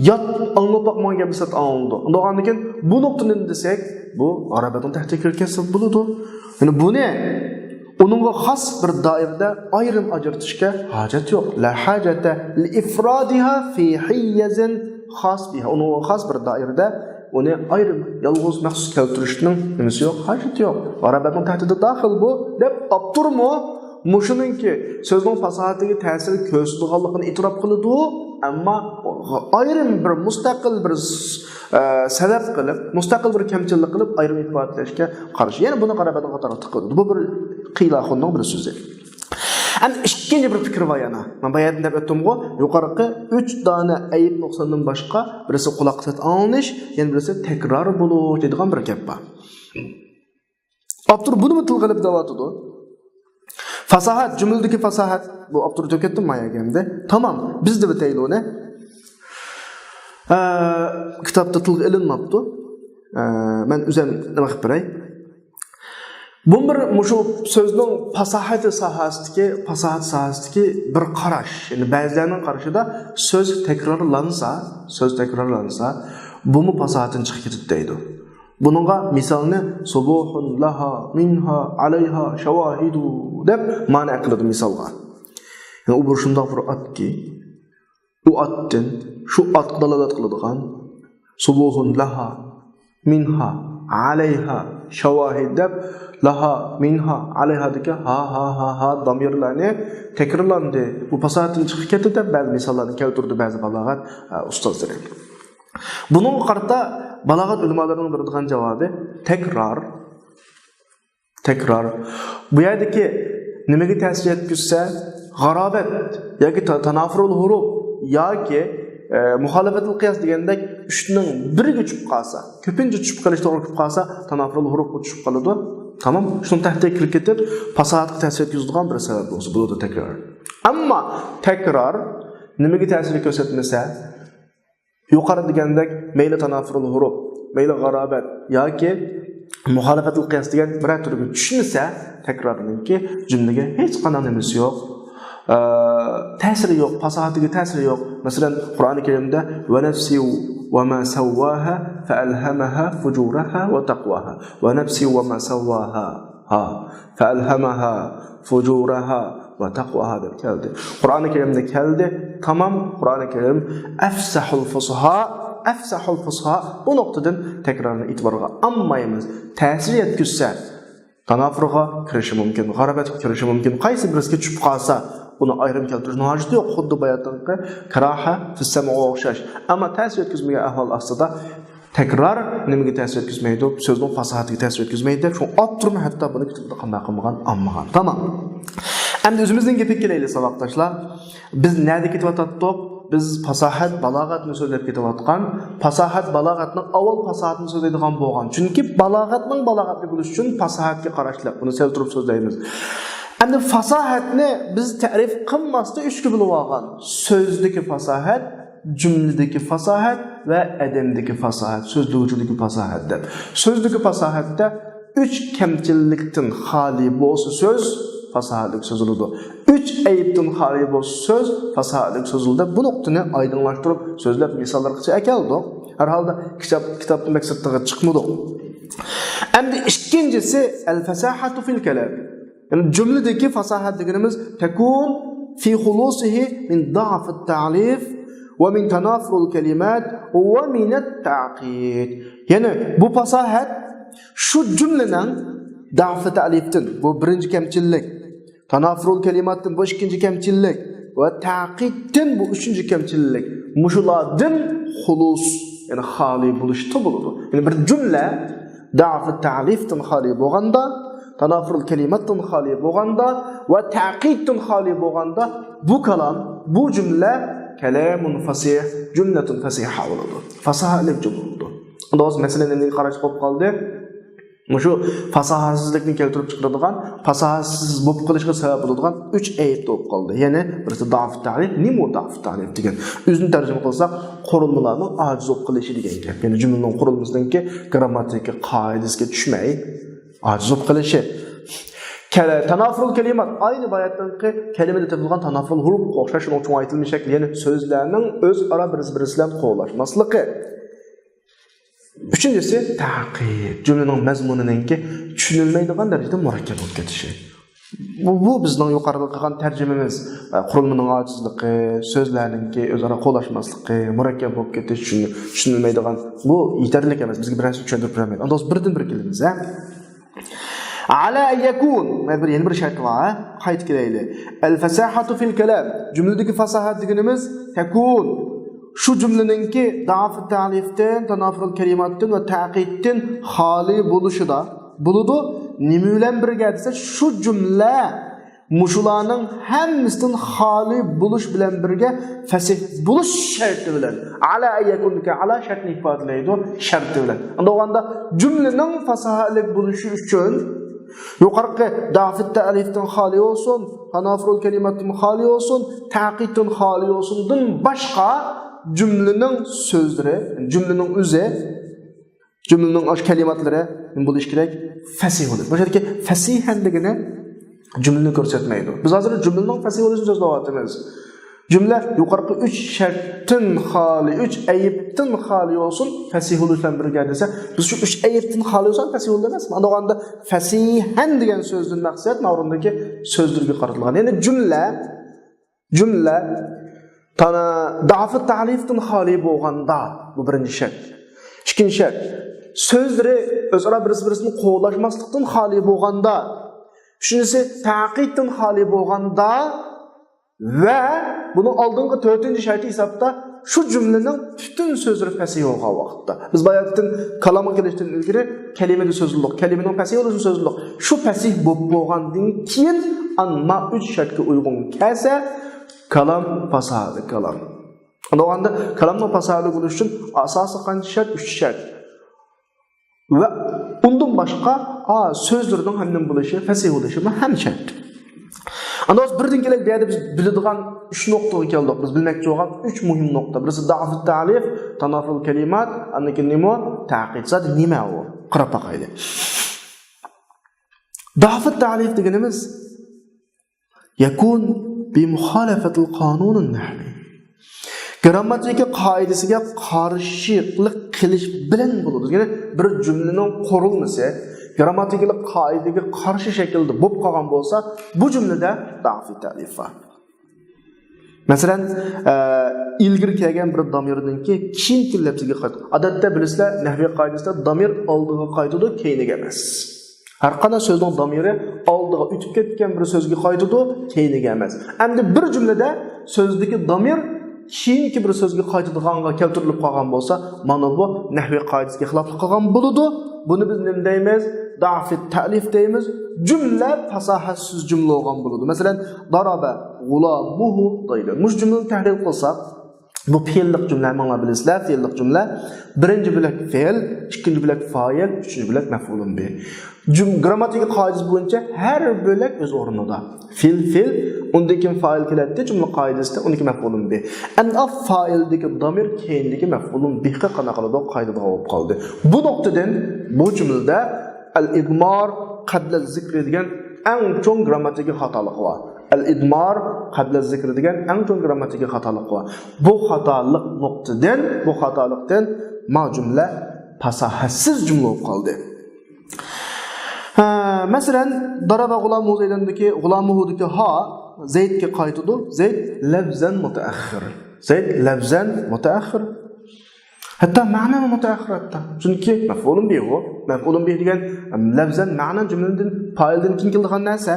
yot anglab boqmagan gapni sat anlanadi. Undan keyin bu nuqtani desak, bu arabatning tahtiga kirgan bo'ladi. Yani bu ne? Onunga xos bir doirada ayrim ajratishga hojat yo'q. La hajata li ifradiha fi hiyazin xos biha. Onunga xos bir doirada onu ayrım, yalğız məxsus keltirishning nimasi yo'q, hojati yo'q. Arabatning tahtida daxil bu deb Abdurmu mushuninki so'zning fasahatiga ta'sir ko'rsatganligini e'tirof qiladi, ammo ayrım bir mustaqil bir sabab qilib, mustaqil bir kamchilik qilib ayrim ifodalashga qarshi. Ya'ni buni arabatning qatori tiqadi. Bu bir qiylahunning bir so'zi. Hem ikkinchi bir fikr var yana. Men bayatda deb aytdim-ku, yuqorqi 3 dona ayib nuqsondan boshqa, birisi quloqqa set anglish, yana birisi takror bo'lish deydigan bir gap bor. Abdur buni til qilib davatdi. Fasahat, jumladagi fasahat, bu Abdur deb ketdim mayagamda. Tamam, biz deb aytaylik uni. Kitobda til ilinmabdi. Men o'zim nima qilib beray? Bu bir mushu so'zning fasahat sohasidagi bir qarash. Yani ba'zilarning qarashida so'z takrorlansa, bu mu fasahatdan chiqib ketadi deydi. Buningga misolni subuhun laha minha alayha shawahidu deb ma'no qiladi misolga. Yani u bir shundoq bir atki u atdan şu at dalalat qiladigan subuhun laha minha alayha şawahid deb laha minha alayha deki ha damirlarni tekrarlandı. Bu fasahatın chiqib ketdi deb ba'zi misollarni keltirdi ba'zi balog'at ustozlar. Bunun qarta balog'at ulamolarının beradigan javobi tekrar. Bu yerdeki nimaga ta'sir etkizsa, g'arobet yoki tanafurul huruf yoki muhalafatul qiyas degandek 3ning biriga tushib qolsa, ko'pincha tushib qolish to'g'ri kelib qolsa, tanafurul huruf tushib qoladi. Tamam, shuni tahdid qilib ketib, fasohatga ta'sir etkazadigan bir sabab bo'lsa, bu da tekrar. Ammo tekrar nimaga ta'sir ko'rsatmasa, yuqori degandek mayli tanafurul huruf, mayli g'arobet yoki muhalafatul qiyas degan bir turga tushmasa, takrorninki jumlaga hech qanday nimasi yo'q. Ta'siri yo'q, fasahatiga ta'siri yo'q. Masalan, Qur'oni Karimda va nafsi va ma sawwaha fa alhamaha fujuraha va taqwaha. Va nafsi va ma sawwaha fa alhamaha fujuraha va taqwaha deb keldi. Qur'oni Karimda keldi. Tamam, Qur'oni Karim afsahul fusha bu noktadan tekrarını itibarga almaymiz. Ta'sir etkizsa, tanafurga kirishi mumkin, g'arabatga kirishi mumkin. Qaysi birisiga tushib qolsa, buni ayrim keltirishning hojati yo'q. Xuddi bayotdagi karaha fis-sam'u o'xshash. Ammo ta'sir etkizmagan ahvol aslida tekrar nimaga ta'sir etkizmaydi? So'zning fasahatiga ta'sir etkizmaydi. Shu o'ttirma hatto buni kitobda qanday qilmagan, ammagan. Tamam. Endi o'zimizning gapiga kelaylik, saboqdoshlar. Biz nerede ketyaptik? Biz fasahat, balog'atni so'zlab ketayotgan, fasahat, balog'atning avval fasahatni so'zlaydigan bo'lgan. Chunki balog'atning balog'atli bo'lish uchun fasahatga qarashlar. Buni keltirib so'zlaymiz. Endi fasahatni biz ta'rif qilmasdan 3 ga bo'lib olgan. So'zdagi fasahat, jumladagi fasahat va adamdagi fasahat, so'zlovchidagi fasahat deb. So'zdagi fasahatda 3 kamchilikdan xoli bo'lsa so'z fasahatlik sözülüdü. 3 ayıptın xali bu söz fasahatlik sözülüdü. Bu noktani aydınlaştırıp sözlep misallar kısa ekeldi. Her halde kitapta maksatlığı çıkmadı. Endi ikincisi el-fasahatu fil kelam. Yani cümledeki fasahat dediğimiz tekun fi hulusihi min da'fet ta'lif ve min tanafurul kelimat ve min et-ta'qid. Yani bu fasahat şu cümlenin da'fet ta'liftin, bu birinci kemçillik. Tanafurul kelimatdan bu ikinci kemçillik ve ta'qiddan bu üçüncü kemçillik. Muşuladın hulus yani xali buluştu buludu. Yani bir cümle da'fet ta'lifdan xali bo'lganda, tanafurul kelimatdan xali bo'lganda ve ta'qiddan xali bo'lganda bu kalam, bu cümle kalamun fasih, cümletun fasiha buludu. Fasahalik cümle buludu. Onda o'z masalalarga qarash bo'lib qoldi. Şu fasahatsizlikni keltirib chiqaradigan, fasahatsiz bo'lib qolishga sabab bo'ladigan 3 ayib bo'lib qoldi. Ya'ni birisi da'f ta'rif, nima da'f ta'rif degan. O'zini tarjima qilsak, qurilmalarning ojiz bo'lib qolishi degan gap. Ya'ni jumlaning qurilmasidagi grammatika qoidasiga tushmay, ojiz bo'lib qolishi. Tanafurul kelimat aynı bayatdagi kalimada topilgan tanafurul huruf o'xshashini uchun aytilmish shakli, ya'ni so'zlarning o'zaro bir-biri bilan qo'llashmasligi. Üçüncüsü ta'qid. Cümlenin mazmuniningki tushunilmaydigan darajada murakkab bo'lib ketishi. Bu bizning yuqorida qilgan tarjimamiz qurilmaning ojizligi, so'zlarningki o'zaro qo'llashmasligi, murakkab bo'lib ketish, tushunilmaydigan. Bu yetarli emas, bizga bir narsa tushuntirib bermaydi. Unda birdan-bir kelamiz, ha. Ala yakun, yeni bir shart var, qayt kelaylik. Al-fasahatu fil kalam. Jumladagi fasahat deganimiz takun şu cümleninki da'f-ı ta'liften, tanafurul kelimatdan ve ta'qiddan xali bo'lishida buludu. Nima bilan birga desa, şu cümle muşularning hammasidan xali bo'lish bilan birga fasih bo'lish sharti bilan. Ala yakunka ala shartni ifodalaydi, sharti bilan. Unda o'ganda cümlening fasahatlik bo'lishi uchun yuqorqi da'f-ı ta'lifdan xali olsun, tanafurul kelimatdan xali olsun, ta'qiddan xali olsundan boshqa cümlenin sözleri, cümlenin özü, cümlenin aş kelimatları bo'lish kerak, fasih bo'ladi. Bu yerda fasihanligini cümleni ko'rsatmaydi. Biz hozir cümlenin fasih bo'lishini so'zlayapmiz. Cümle yuqorqi 3 shartdan xoli, 3 ayibdan xoli olsun, fasih bo'lishdan birga desa, biz shu 3 ayibdan xoli olsun fasih bo'ladi emasmi? Unda o'ganda fasihan degan so'zdan maqsad o'rindagi so'zlarga qaratilgan. Ya'ni cümle Tana da'fı ta'lifdan xali bolğanda bu birinci şart. İkinci şart. Sözleri özara birisi-birisini qoğulaşmaslıqdan xali bolğanda. Üçüncüsü ta'qiddan xali bolğanda ve bunun aldığınca dördüncü şartı hesapta şu cümlenin bütün sözleri fəsih olğan vaqtda. Biz bayaqdan kalama kelişdən ilgiri kelimede sözlülük, kelimenin fəsih oluşu sözlülük. Şu fəsih bolğandan keyin anma 3 şartga uyğun kelse kalam fasahalı kalam. Onda kalamın fasahalı buluş üçün asası qancha şart? 3 şart. Ve ondan başqa sözlerinin həmin buluşu, fəsih oluşu hem şart. Anda biz birden kelek bir yerde biz biladigan 3 noktaga keldik. Biz bilmekçi olan 3 muhim nokta. Birisi da'f ta'lif, tanaful kelimat, andan nima? Ta'qid. Zaten nima o? Qarab baqayli. Da'f ta'lif deganimiz yakun bi muhalafatil qanunun nahwi. Grammatika qoidasiga qarshilik qilish bilan bo'ladi. Ya'ni bir jumlaning qurilmasi grammatikalik qoidaga qarshi shaklda bo'lib qolgan bo'lsa, bu jumlada da'fi ta'lif bor. Masalan, ilgir kelgan bir damirninki keyin lafziga qaytadi. Odatda bilasizlar, nahviy qoidasida damir oldiga qaytadi, keyiniga emas. Har qanday so'zning damiri oldiga o'tib ketgan bir so'zga qaytadi, keyiniga emas. Endi bir jumlada so'zdagi damir keyingi bir so'zga qaytadiganga keltirilib qolgan bo'lsa, mana bu nahviy qoidasiga xilof qilgan bo'ladi. Bunu biz nima deymiz? Da'f ta'lif deymiz. Cümle fasahatsiz cümle olgan bo'ladi. Masalan, daraba gulamuhu deydi. Mush cümleni tahlil qilsak, bu fe'llik cümle mana bilasizlar, fe'llik cümle. Birinci bilak fe'l, ikinci bilak fa'il, üçüncü bilak maf'ulun bi. Grammatik qoidasi bo'yicha har bo'lak o'z o'rnida. Fe'l, undan keyin fa'il keladi, jumla qoidasida uniki maf'ulun bi. Endi fa'ildagi damir keyindagi maf'ulun bi'ga qanaqa qiladi qoidada bo'lib qoldi. Bu nuqtadan bu jumlada al-idmar qabla zikr degan eng cho'ng grammatik xatolik bor. Al-idmar qabla zikr degan eng cho'ng grammatik xatolik bor. Bu xatolik nuqtadan, bu xatolikdan ma jumla fasahatsiz jumla bo'lib qoldi. Masalan, daraba gulamu zaydandaki gulamuhudaki ha zaydga qaytadi. Zayd lafzan mutaakhir. Zayd lafzan mutaakhir. Hatta ma'nan mutaakhir hatta. Chunki maf'ulun bihi, maf'ulun bihi degan lafzan ma'nan jumladan fa'ildan keyin kelgan narsa.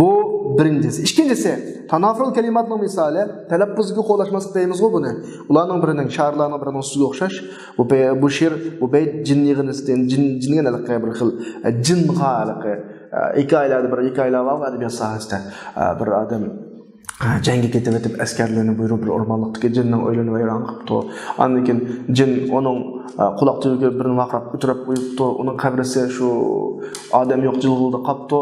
Bu birincisi. İkincisi, tanaful kelimatning misali, talaffuzga qo'llashmaslik deymiz-ku buni. Ularning birining sharlarning birining so'ziga o'xshash. Bu she'r, bu bayt jinni yig'inisidan jinga nalaqay bir xil jin g'aliqi. Hikoyalarda bir hikoyalar bor adabiyot sohasida. Bir odam jangga ketib o'tib askarlarni buyurib bir o'rmonlikdagi jinning o'ylanib vayron qilibdi. Ondan keyin jin uning quloq tubiga birini vaqrab o'tirib qo'yibdi. Uning qabrisi shu odam yo'q jilg'ilda qolibdi.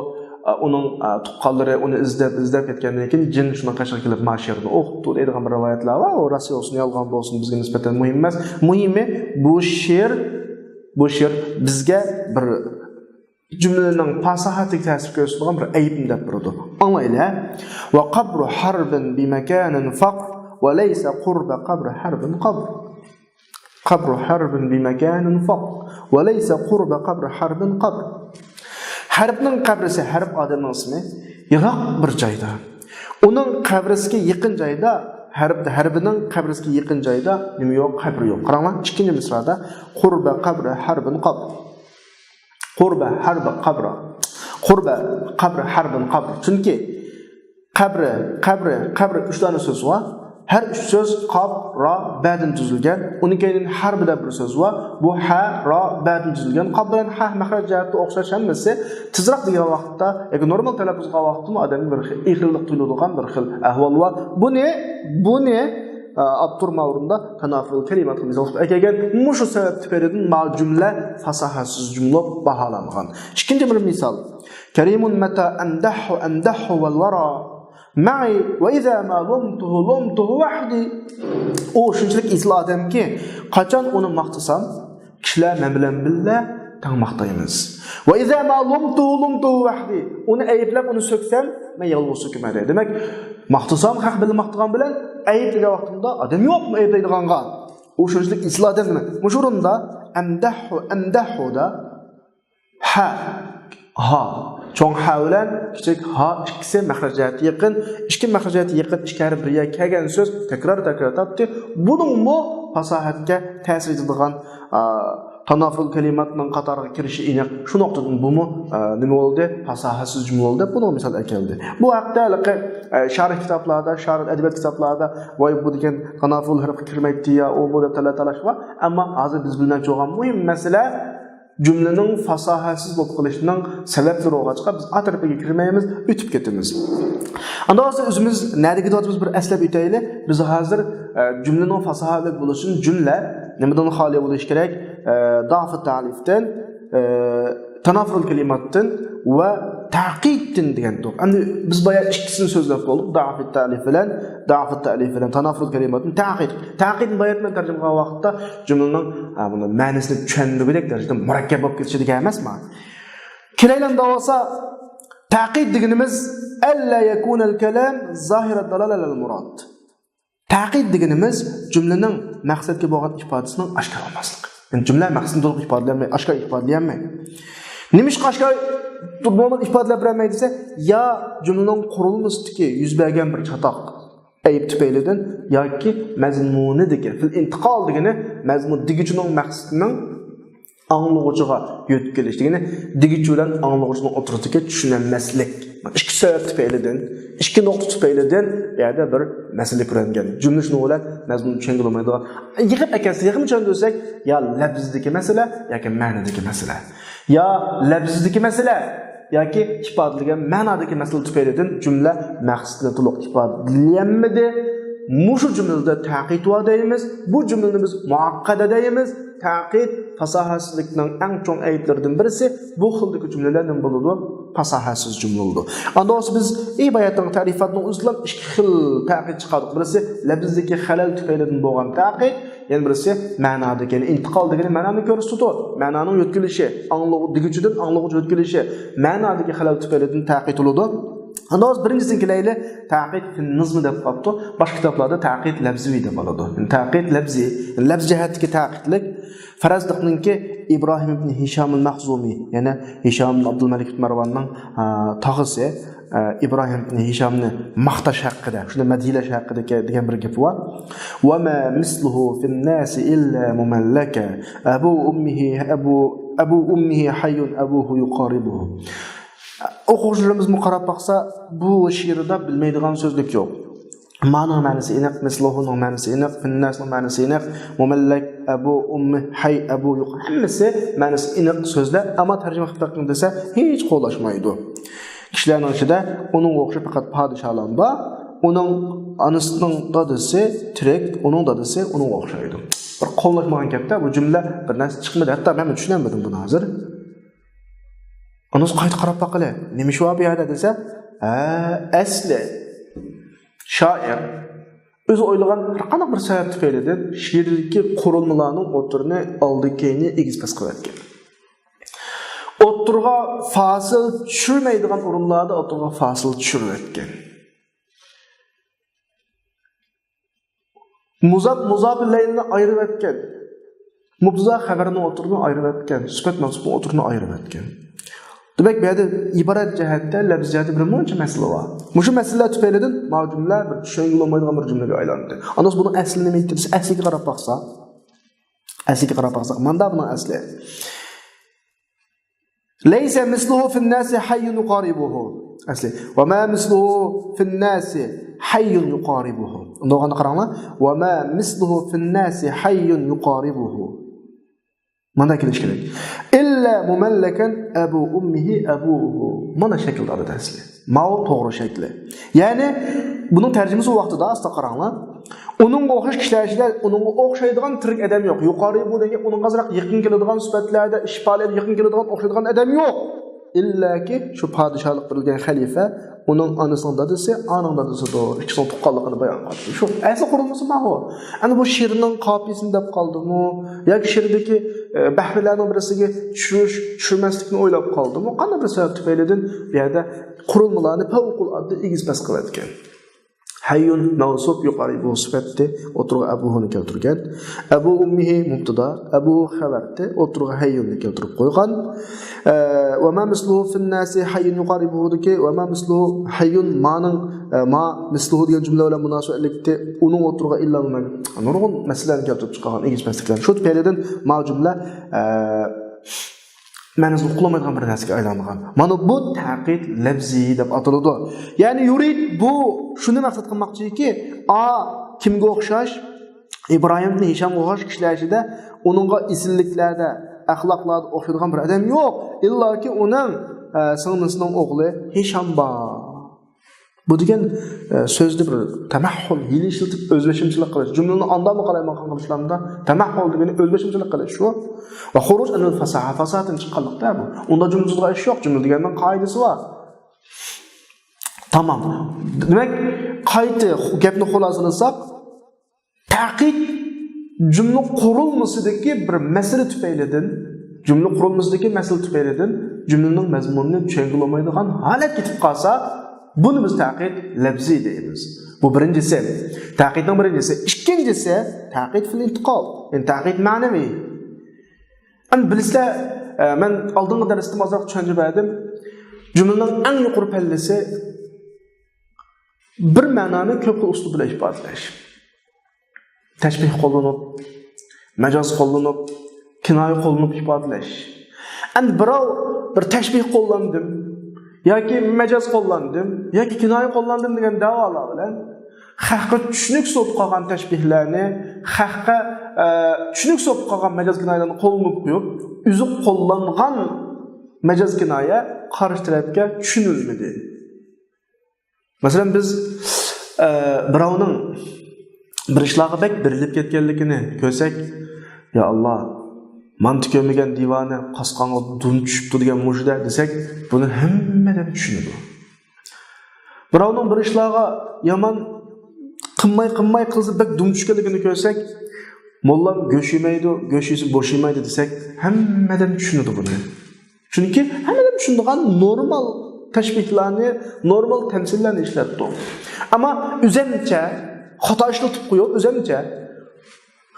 Onun tuqqanlari uni izlab ketgandan keyin jin shuna qashqa kelib mashirni o'qitdi deydigan bir rivoyatlar bor. O rossiya olsun, yolg'on bo'lsin bizga nisbatan muhim emas. Muhimi bu she'r bizga bir jumlaning fasahatiga ta'sir ko'rsatadigan bir ayibni deb turadi. Anglaylar. Va qabru harbin bi makanin faqr va laysa qurba qabri harbin qabr. Qabru harbin bi makanin faqr va laysa qurba qabri harbin qabr. Harbning qabrisi, harb odamning ismi, yiroq bir joyda. Uning qabrisiga yaqin joyda, harbining qabrisiga yaqin joyda nima yo'q, qabri yo'q. Qaranglar, ikkinchi misrada qurba qabri harbin qabr. Qurba harbi qabr. Qurba qabri harbin qabr. Chunki qabri 3 dona so'z bor. Her 3 söz qab, ra, ba'dan tuzilgan. Unikinin harbida bir söz var. Bu ha, ra, ba'dan tuzilgan. Qab bilan ha mahraj jihatda o'xshash hammasi tezroq degan vaqtda, yoki normal talaffuz qilgan vaqtda odamga bir xil ixillik tuyuladigan bir xil ahvol bor. Buni Abdurma o'rinda tanaful kalimatni misol ekan, mushu sabab tufaylidan ma jumla fasahatsiz jumla baholangan. Ikkinchi bir misol. Karimun mata amdahu wal wara Ma'i ve iza ma lumtuhu wahdi. O shunchalik islo odamki, qachon uni maqtasam, kishilar men bilan birga tang maqtaymiz. Ve iza ma lumtuhu wahdi. Uni ayblab, uni so'ksam, men yolg'iz so'kmaydi. Demak, maqtasam haq bilan maqtagan bilan aybligan vaqtimda odam yo'qmi aybladiganqa. O shunchalik islo odam nima? Mushurunda amdahu da ha Çoğun ha bilen kichik ha ikkisi mahrajati yaqin, ikki mahrajati yaqin ichkari birga kelgan so'z takrar topdi. Buning mu fasohatga ta'sir etadigan tanaful kalimatning qatoriga kirishi aniq. Shu nuqtadan bu mu nima bo'ldi? Fasohatsiz jumla bo'ldi. Buni misol keldi. Bu haqda sharh kitoblarda, sharh adabiyot kitoblarda voy bu degan tanaful harfi kirmaydi ya, o bu deb talash bor. Ammo hozir biz bilmoqchi bo'lgan muhim masala cümlenin fasahatsiz bo'lib qolishining sabablari bo'lg'achqa biz atrofiga kirmaymiz, o'tib ketamiz. Anda hozir o'zimiz nariga o'tib bir eslab o'taylik. Biz hozir cümlenin fasahatli bo'lishini jumla nimadan xoli bo'lishi kerak? Da'f ta'lifdan, tanaful kalimatdan va ta'qiddan degan to'q. Endi biz boya ikkisini so'zlab qoldik. Da'f ta'lif bilan tanaful kalimatdan ta'qid. Ta'qidni boyatman tarjima qilgan vaqtda jumlaning buni ma'nosini tushundirgudek darajada murakkab bo'lib ketishi degan emasmi? Kiraylan davasa ta'qid deganimiz alla yakuna al-kalam zahira dalala al-murad. Ta'qid deganimiz jumlaning maqsadga bo'lgan ifodasining oshkor olmasligi. Yani cümle maqsadini to'liq ifodalanmaydi, oshkor ifodalanmaydi. Nima ish oshkor normal ifodalab bermaydi desa, ya jumlaning qurilmasidagi yuz bergan bir chatoq ayib tufaylidan yoki mazmunidagi fil intiqol degani mazmun digichining maqsadining anglag'uchiga yetkilish degani digichi bilan anglag'uchining o'tiritiga tushunilmaslik. Ikki sabab tufaylidan, ikki nuqta tufaylidan yerda bir masala ko'ringan. Jumla shuni bilan mazmun tushunilmaydigan. Yig'ib tushundirsak, ya labzdagi masala yoki ma'nodagi masala. Ya labzdagi masala yoki ifodalangan ma'nodagi masala tufaylidan jumla maqsadini to'liq ifodalanmadi. Mushu jumlada ta'qid va deymiz. Bu jumlani biz muaqqada deymiz. Ta'qid fasohatsizlikning eng chong ayblaridan birisi. Bu xildagi jumlalar nima bo'ladi? Fasohatsiz jumla bo'ladi. Anda biz iboyatning ta'rifatini o'zlab ikki xil ta'qid chiqardik. Birisi labzdagi xalal tufaylidan bo'lgan ta'qid, yana birisi ma'nodagi, ya'ni intiqol degani ma'noni ko'rsatadi. Ma'noning yetkilishi, anglag'uchidan anglag'uchi yetkilishi, ma'nodagi xalal tufaylidan ta'qid bo'ladi. Anda birinchisidan kelayli ta'qid fil nizm deb qolibdi. Boshqa kitoblarda ta'qid labziy deb bo'ladi. Ta'qid labziy, labz jihatdagi ta'qidlik Farazdiqninki İbrahim ibn Hisham al-Makhzumi, ya'ni Hisham ibn Abdul Malik ibn Marwanning tog'isi İbrahim ibn Hishamni maqtash haqida, shunda madhilash haqida degan bir gap bor. Va ma misluhu fil nas illa mumallaka abu ummihi hayyun abuhu yuqaribuhu. O'quvchilarimiz qarab baqsa, bu she'rda bilmaydigan so'zlik yo'q. Ma'noning ma'nosi aniq, misluhuning ma'nosi aniq, finnasning ma'nosi aniq, mumallak, abu, ummi, hay, abu yo'q. Hammasi ma'nosi aniq so'zlar, ammo tarjima qilib taqdim desa hech qo'llashmaydi. Kishilarning ichida uning o'xshab faqat podsholar bor. Uning onasining dadasi tirik, uning dadasi uning o'xshaydi. Bir qo'llashmagan gapda bu jumla bir narsa chiqmadi. Hatto men tushunmadim buni hozir. Anus qayta qarab baqile. Nima shu bu yerda desa, asli shoir o'zi o'ylagan har qanday bir sabab tufaylidan she'rdagi qurilmalarning o'tirini oldi-keyni egizpas qilayotgan. O'tirga fasil tushirmaydigan o'rinlarda o'tirga fasil tushirayotgan. Muzab laylni ayirib etgan. Mubza xabarini o'tirini ayirib etgan. Sifat mansubni o'tirini ayirib etgan. Demek bu yerda iborat jihatda labz jihati bir muncha masala bor. Mushu masalalar tufaylidan mavjumlar bir tushunilmaydigan bir jumlaga aylandi. Anas buni asli nima aytdi? Asliga qarab baqsa, mana buning asli. Laysa misluhu fin nasi hayyun yuqaribuhu. Asli. Va ma misluhu fin nasi hayyun yuqaribuhu. Unda qaranglar. Va ma misluhu fin nasi hayyun yuqaribuhu. Mana kelish kerak. İlla mumallakan abu ummihi abuhu. Mana shaklda oladi asli. Ma'u to'g'ri shakli. Ya'ni buning tarjimasi vaqtida asta qaranglar. Uning o'xshash kishilar, uning o'xshaydigan tirik odam yo'q. Yuqori bu degan uning azroq yaqin keladigan sifatlarda, ishfalarga yaqin keladigan o'xshaydigan odam yo'q. Illaki shu podshohlik bilgan xalifa uning onasining dadasi, oning dadasidir. Ikkisining tuqqanligini bayon qildi. Shu asli qurilmasi ma'qul. Ana bu she'rning qopiyasini deb qoldimi yoki she'rdagi bahrilarning birisiga tushirmaslikni o'ylab qoldimi? Qanday bir sabab tufaylidan bu yerda qurilmalarni favqulodda egizpas qilayotgan. Hayyun mavsuf yuqori bu sifatda o'tirg'i abuhuni keltirgan. Abu ummihi mubtada, abu xabarda o'tirg'i hayyunni keltirib qo'ygan. Va ma misluhu fin nasi hayyun yuqaribuhudiki va ma misluhu hayyun ma'ning ma misluhu degan jumla bilan munosabatlikda uning o'tirg'i illa nurg'un masalalarni keltirib chiqqan egizmasliklar. Shu tufaylidan ma jumla ma'nisi uqlamaydigan bir narsaga aylangan. Mana bu taqid lafzi deb ataladi. Ya'ni yurid bu shuni maqsad qilmoqchiki, kimga o'xshash? İbrahim ibn Hisham o'xshash kishilar ichida uningga isilliklarda, axloqlarda o'xshaydigan bir odam yo'q. Illoki uning singlisining o'g'li Hisham bor. Bu degan so'zni bir tamahhul, hili ishlatib o'zbashimchilik qilish. Jumlani andamli qalayman qilishlarda tamahhul degani o'zbashimchilik qilish shu. Va xuruj anil fasaha, fasahatdan chiqqanlikda bu. Unda jumlaga ish yo'q, jumla deganning qoidasi bor. Tamam. Demak, qayta gapni xulosalasak, taqid jumla qurilmasidagi bir masala tufaylidan, jumla qurilmasidagi masala tufaylidan jumlaning mazmunini tushunib olmaydigan holat ketib qolsa, bunu biz taqid lafzi deymiz. Bu birinchisi. Taqidning birinchisi. Ikkinchisi taqid fil intiqol. Yani taqid ma'naviy. Bilisizlar, men oldingi darsda ozroq tushunib berdim. Jumlaning eng yuqori pallasi bir ma'noni ko'p xil uslub bilan ifodalash. Tashbih qo'llanib, majoz qo'llanib, kinoya qo'llanib ifodalash. Endi birov bir tashbih qo'llandim yoki majoz qo'llandim yoki kinoya qo'llandim degan da'volar bilan xalqqa tushunib so'p qolgan tashbihlarni, xalqqa tushunib so'p qolgan majoz kinoyalarni qo'llanib qo'yib, o'zi qo'llangan majoz kinoya qarshi tarafga tushunilmadi. Masalan biz birovning bir ishlarga bek berilib ketganligini ko'rsak, ya Allah, mantiq ko'rmagan divani qasqonga dun tushibdi degan mushida desak, buni hammadan tushunadi. Birovning bir ishlarga yomon qilmay qilsa bek dun tushganligini ko'rsak, mollam go'sh yemaydi, go'shisi bo'sh yemaydi desak, hammadan tushunadi buni. Chunki hammadan tushunadigan normal tashbihlarni, normal tamsillarni ishlatdi. Ammo o'zimcha xato ishlatib qo'yib, o'zimcha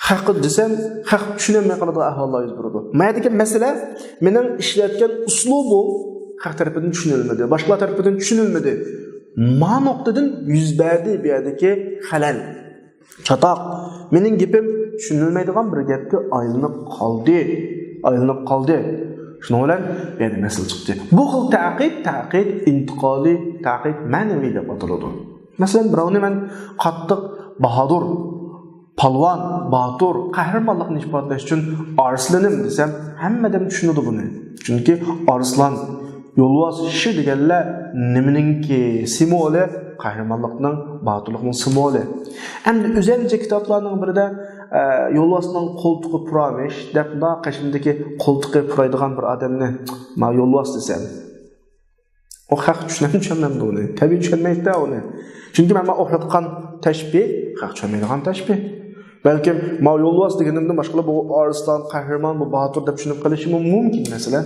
haq desam, haq tushunmay qoladigan ahvollar yuz beradi. Mayda masala mening ishlatgan uslubi haq tarafidan tushunilmadi, boshqa tarafidan tushunilmadi. Ma nuqtadan yuz berdi bu yerdagi xalal. Chatoq. Mening gapim tushunilmaydigan bir gapga aylanib qoldi. Shuning bilan yana masala chiqdi. Bu xil taqid intiqoli, taqid ma'naviy deb ataladi. Masalan, birovni men qattiq bahodur, palvon, batur, qahramonlikni ifodalash uchun arslanim desam, hammadan tushunadi buni. Chunki arslan, yo'lvoz kishi deganlar nimaninki simvoli, qahramonlikning, baturlikning simvoli. Endi o'zimcha kitoblarning birida yo'lvozning qo'ltiqi puramish, debda qashimdagi qo'ltiqi puraydigan bir odamni ma yo'lvoz desam, o haq tushunmaydi uni. Tabiiy tushunmaydi uni. Chunki men o'xlatgan tashbih haq tushunmaydigan tashbih. Balkim ma yo'lvoz deganimdan boshqa bu arslan, qahramon, bu batur deb tushunib qolishi mumkin masalan.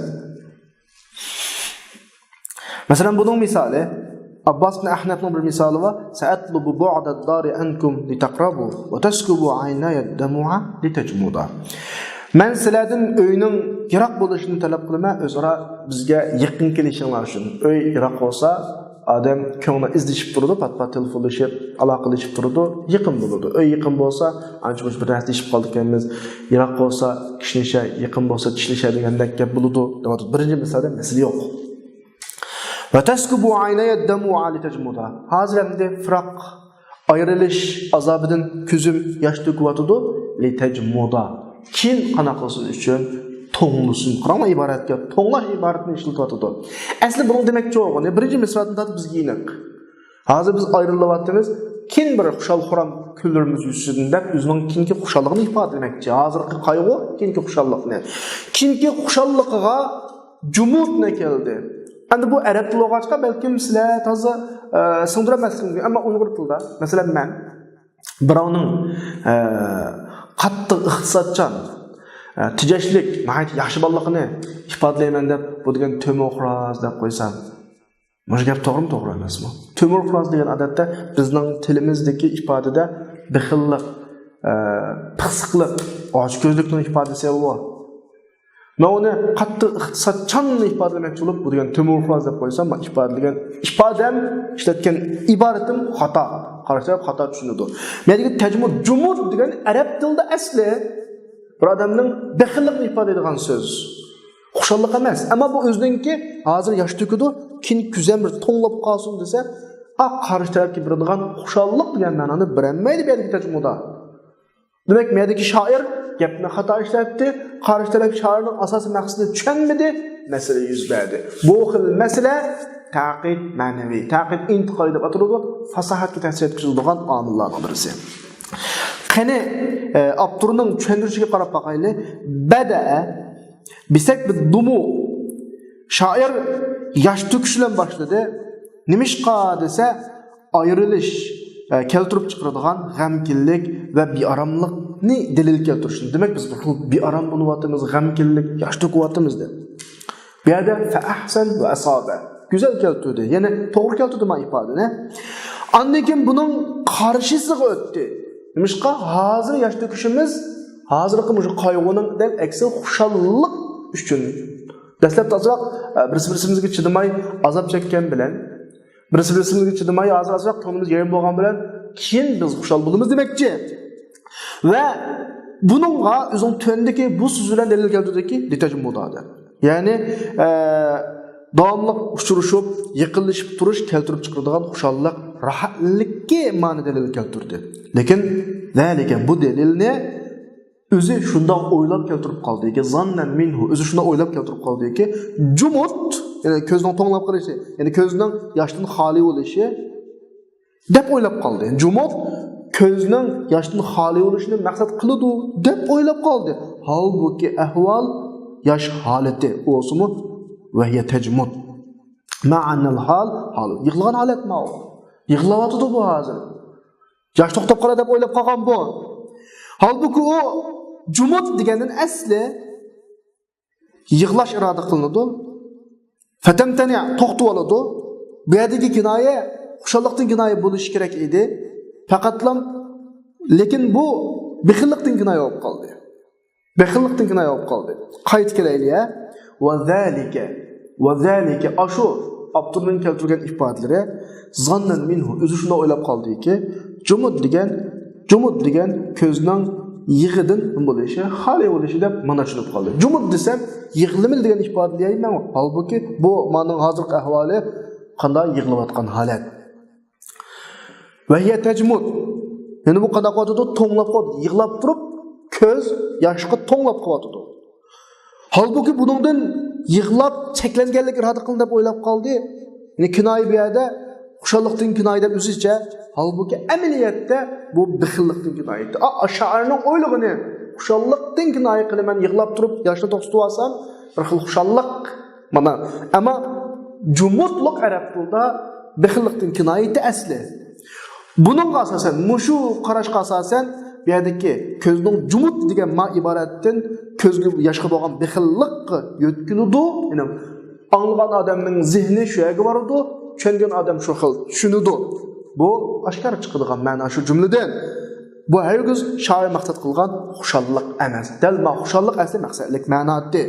Masalan buning misoli Abbas ibn Ahnafning bir misoli va sa'atlubu bu'da ad-dari ankum litaqrabu wa taskubu aynaya ad-damu'a litajmuda. Men sizlardan uyning yiroq bo'lishini talab qilaman, o'zaro bizga yaqin kelishinglar uchun. Uy yiroq bo'lsa, odam ko'ngli izlashib turadi, pat-pat telefonlashib, aloqalashib turadi, yaqin bo'ladi. Uy yaqin bo'lsa, ancha-muncha bir narsa ishib qoldik ekanmiz. Yiroq bo'lsa, kishnasha, yaqin bo'lsa, tishlasha degandek gap bo'ladi. Birinchi misolda masala yo'q. Va taskubu aynaya ad-damu'a litajmuda. Hozir endi firoq ayrilish azobidan ko'zim yosh to'kyotdi, litajmuda. Kim qana qilsin uchun to'nglusin. Qarama iboratga to'nglash iboratini ishlatyapti. Asli buning demakchi o'g'ini birinchi misradan tatib bizga iniq. Hozir biz ayrilyapmiz. Kim bir xushal-xuram kunlarimiz yuzidan deb o'zining kinki xushalligini ifodalamoqchi. Hozirgi qayg'u kinki xushallikni. Kinki xushalligiga jumudna keldi. Endi bu arab tili o'qig'achqa balkim sizlar toza singdirmasligingiz, ammo uyg'ur tilida, masalan men birovning qattiq iqtisodchan, tijashlik, yaxshi bolaligini ifodalayman deb bu degan to'moqroz deb qo'ysam, mana gap to'g'rimi, to'g'ri emasmi? Tömür fraz degan odatda bizning tilimizdagi ifodada bixillik, pısıqlıq, ochko'zlikning ifodasi bor. Men uni qattiq iqtisodchan ifodalamoqchi bo'lib, bu degan tömür fraz deb qo'ysam, men ifodam ishlatgan iboratim xato. Qarashlar xato tushunadi. Men degan tajmud jumud degan arab tilida asli bir odamning bixillikni ifodalaydigan so'z. Xushallik emas, ammo bu o'ziningki hozir yosh to'kidi, kin kuzam bir to'nglab qolsin desa, qarshi tarafga beradigan xushallik degan ma'noni berolmaydi bu yerda tajmuda. Demek mendeki şair gapni xato ishlatdi, qarshi taraf shoirning asosiy maqsadini tushunmadi, masala yuz berdi. Bu xil masala taqid ma'naviy, taqid intiqoliy deb ataladi, fasohatga ta'sir etkazadigan omillarning birisi. Qani Abdurning tushuntirishiga qarab boqaylik. Bada bisak dumu shoir yosh to'kish bilan boshladi. Nimishqa desa ayrilish keltirib chiqaradigan g'amkinlik va bearamlikni dalil keltirishdi. Demak biz bu bearam bo'lyapmiz, g'amkinlik, yosh to'kyapmiz deb. Bu yerda fa ahsan va asaba. Güzel keltirdi. Ya'ni to'g'ri keltirdi men ifodani. Andan keyin buning qarshisiga o'tdi. Nimishqa hozir yosh to'kishimiz hozirgi shu qayg'uning dal aksi xushallik uchun. Dastlab tozroq bir-birimizga chidamay azob chekkan bilan bir-birimizga chidamay azroq ko'nglimiz yerim bo'lgan bilan keyin biz xushal bo'lamiz demakchi. Va buningga o'zing töndeki bu so'z bilan dalil keltirdiki, litajmudada. Ya'ni davomli uchrashib, yiqilishib turish keltirib chiqaradigan xushallik, rohatlikka ma'ni dalil keltirdi. Lekin zalika bu dalilni o'zi shundoq o'ylab keltirib qoldiki, zannan minhu o'zi shundoq o'ylab keltirib qoldiki, jumut, ya'ni ko'zning to'nglab qarishi, ya'ni ko'zning yoshdan xoli bo'lishi deb o'ylab qoldi. Jumut ko'zning yoshdan xoli bo'lishini maqsad qiladi deb o'ylab qoldi. Halbuki ahvol yosh holati o'simi va hiya tajmud. Ma'anal hal yig'ilgan holat ma o. Yig'layotdi bu hozir. Yosh to'xtab qoladi deb o'ylab qolgan bu. Halbuki o jumut deganning asli yig'lash iroda qilinadi. Fatamtani to'xtab oladi. Bu yerdagi kinoya xushallikdan kinoya bo'lishi kerak edi. Faqatlam lekin bu bixillikdan kinoya bo'lib qoldi. Bixillikdan kinoya bo'lib qoldi. Qayt kelaylik ya. Va zalika ashu Abdurning keltirgan ifodalari zannan minhu o'zi shuni o'ylab qoldiki, jumud degan ko'zning yig'idan bo'lishi, xoli bo'lishi deb mana tushunib qoldi. Jumud desam, yig'limil degan ifodalayman. Halbuki bu mening hozirgi ahvoli qanday yig'layotgan holat. Va hiya tajmud. Ya'ni bu qanday qotdi, to'nglab qotdi, yig'lab turib, ko'z yoshga to'nglab qotdi. Halbuki buningdan yig'lab cheklanganlik iroda qildi deb o'ylab qoldi. Ya'ni kinoy bu yerda xushallikdan kinoy deb o'zicha, halbuki amaliyotda bu bixillikdan kinoy. Shoirning o'ylig'ini xushallikdan kinoy qilaman, yig'lab turib yoshni to'xtatib olsam, bir xil xushallik. Mana, ammo jumutliq arab tilida bixillikdan kinoyati asli. Buningga asosan, mushu qarashga asosan bu yerdagi ko'zning jumut degan ma iboratdan ko'zga yoshga bo'lgan bixillik yo'tkiludi. Ya'ni anglagan odamning zihni shu yerga boradi, tushungan odam shu xil tushunadi. Bu oshkor chiqadigan ma'no shu jumladan. Bu hargiz shoir maqsad qilgan xushallik emas. Dal xushallik asli maqsadlik ma'noda.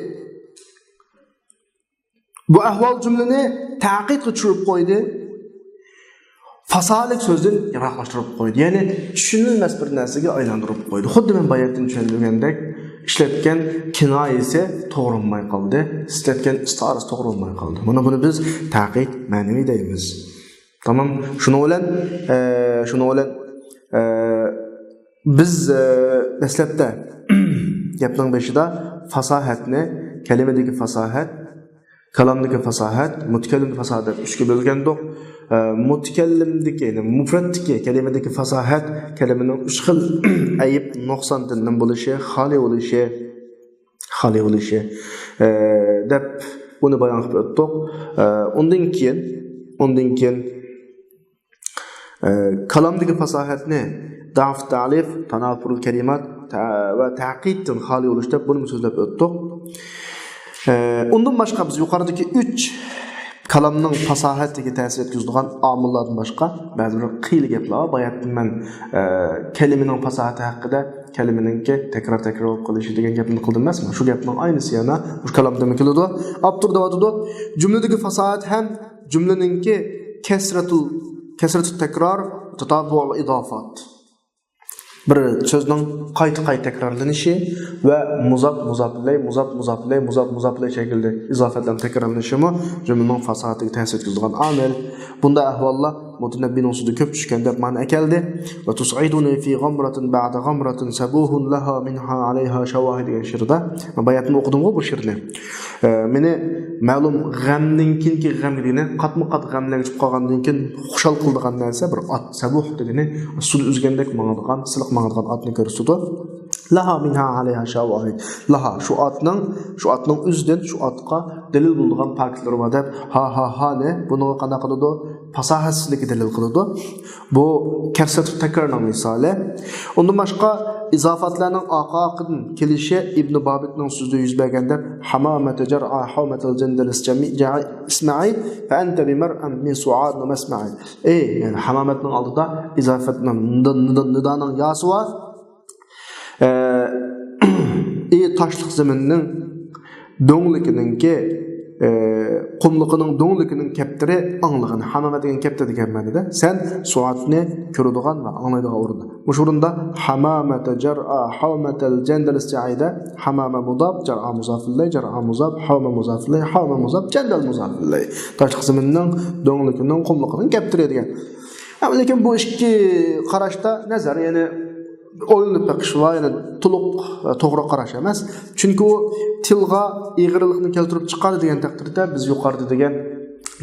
Bu ahvol jumlani taqidga tushirib qo'ydi. Fasalik so'zdan yiroqlashtirib qo'ydi. Ya'ni tushunilmas bir narsaga aylantirib qo'ydi. Xuddi men bayatdan tushuntirgandek, ishlatgan kinoyasi to'g'rilmay qoldi, ishlatgan istorasi to'g'rilmay qoldi. Buni biz taqid ma'naviy deymiz. Tamam, shuni bilan biz dastlabda gapning beshida fasohatni, kalimadagi fasohat, kalamdagi fasohat, mutakallimdagi fasohat deb uchga bo'lgandik. Mutakallimdagi, ya'ni mufraddagi kalimadagi fasohat kalimaning 3 xil ayib, nuqsondan bo'lishi, xoli bo'lishi deb buni bayon qilib o'tdik. Undan keyin kalamdagi fasohatni da'f ta'lif, tanafurul kalimat va ta'qiddan xoli bo'lish deb buni so'zlab o'tdik. Undan boshqa biz yuqoridagi 3 kalamning fasahatiga ta'sir etkazadigan omillardan boshqa ba'zi bir qiyin gaplar bayatdan men kalimaning fasahati haqida kalimaningki takrar bo'lib qolishi degan gapni qildim emasmi? Shu gapning aynisi yana shu kalamda keladi. Abtur deyotdi. Jumladagi fasohat ham jumlaningki kasratu takror tatabu'ul idofat. Bir so'zning qayta takrorlanishi va muzaf shaklda izofatlarning takrorlanishi jumlaning fasahatiga ta'sir etkazadigan omil. Bunda ahvollar mutanabbining sudi ko'p tushgan deb ma'no keldi. Va tus'iduni fi ghamratin ba'da ghamratin sabuhun laha minha alayha shawahid degan she'rda bayatni o'qidim bu she'rni. Meni ma'lum g'amning kinki g'amligini qatma-qat g'amlarga chiqib qolgandan keyin xushal qildigan narsa bir at sabuh degani sud uzgandek ma'nodan siliq ma'nodan atni ko'rsatdi. Laha minha alayha shawahid. Laha shu atning o'zidan shu atqa dalil bo'lgan faktlar bor deb ha ne buni qanday qiladi? Fasahatsizlikka dalil qiladi. Bu kasratu takrorning misoli. Undan boshqa izofatlarning oqoqidan kelishi Ibn Babitning so'zida yuz berganda hamamata jar'a hawmatal jandal isma'i fa anta bimar'an min su'ad wa masma'i. Yani hamamatning oldida izofatning nidaning yasuva taşlıq zeminning do'nglikininki qumliqining do'nglikining kaptiri anglag'ini hamamat degan kaptir degan ma'noda sen suatni ko'radigan va anglaydigan o'rinda. O'sha o'rinda hamamata jar'a hawmatal jandal isti'ida hamama mudaf jar'a muzafilay jar'a muzaf hawma muzafilay hawma muzaf jandal muzafilay. Taşlıq zeminning do'nglikining qumliqining kaptiri degan. Lekin bu ikki qarashda nazar, ya'ni o'yinib baqish va yana to'liq to'g'ri qarash emas. Chunki u tilga ig'irlikni keltirib chiqadi degan taqdirda biz yuqorida degan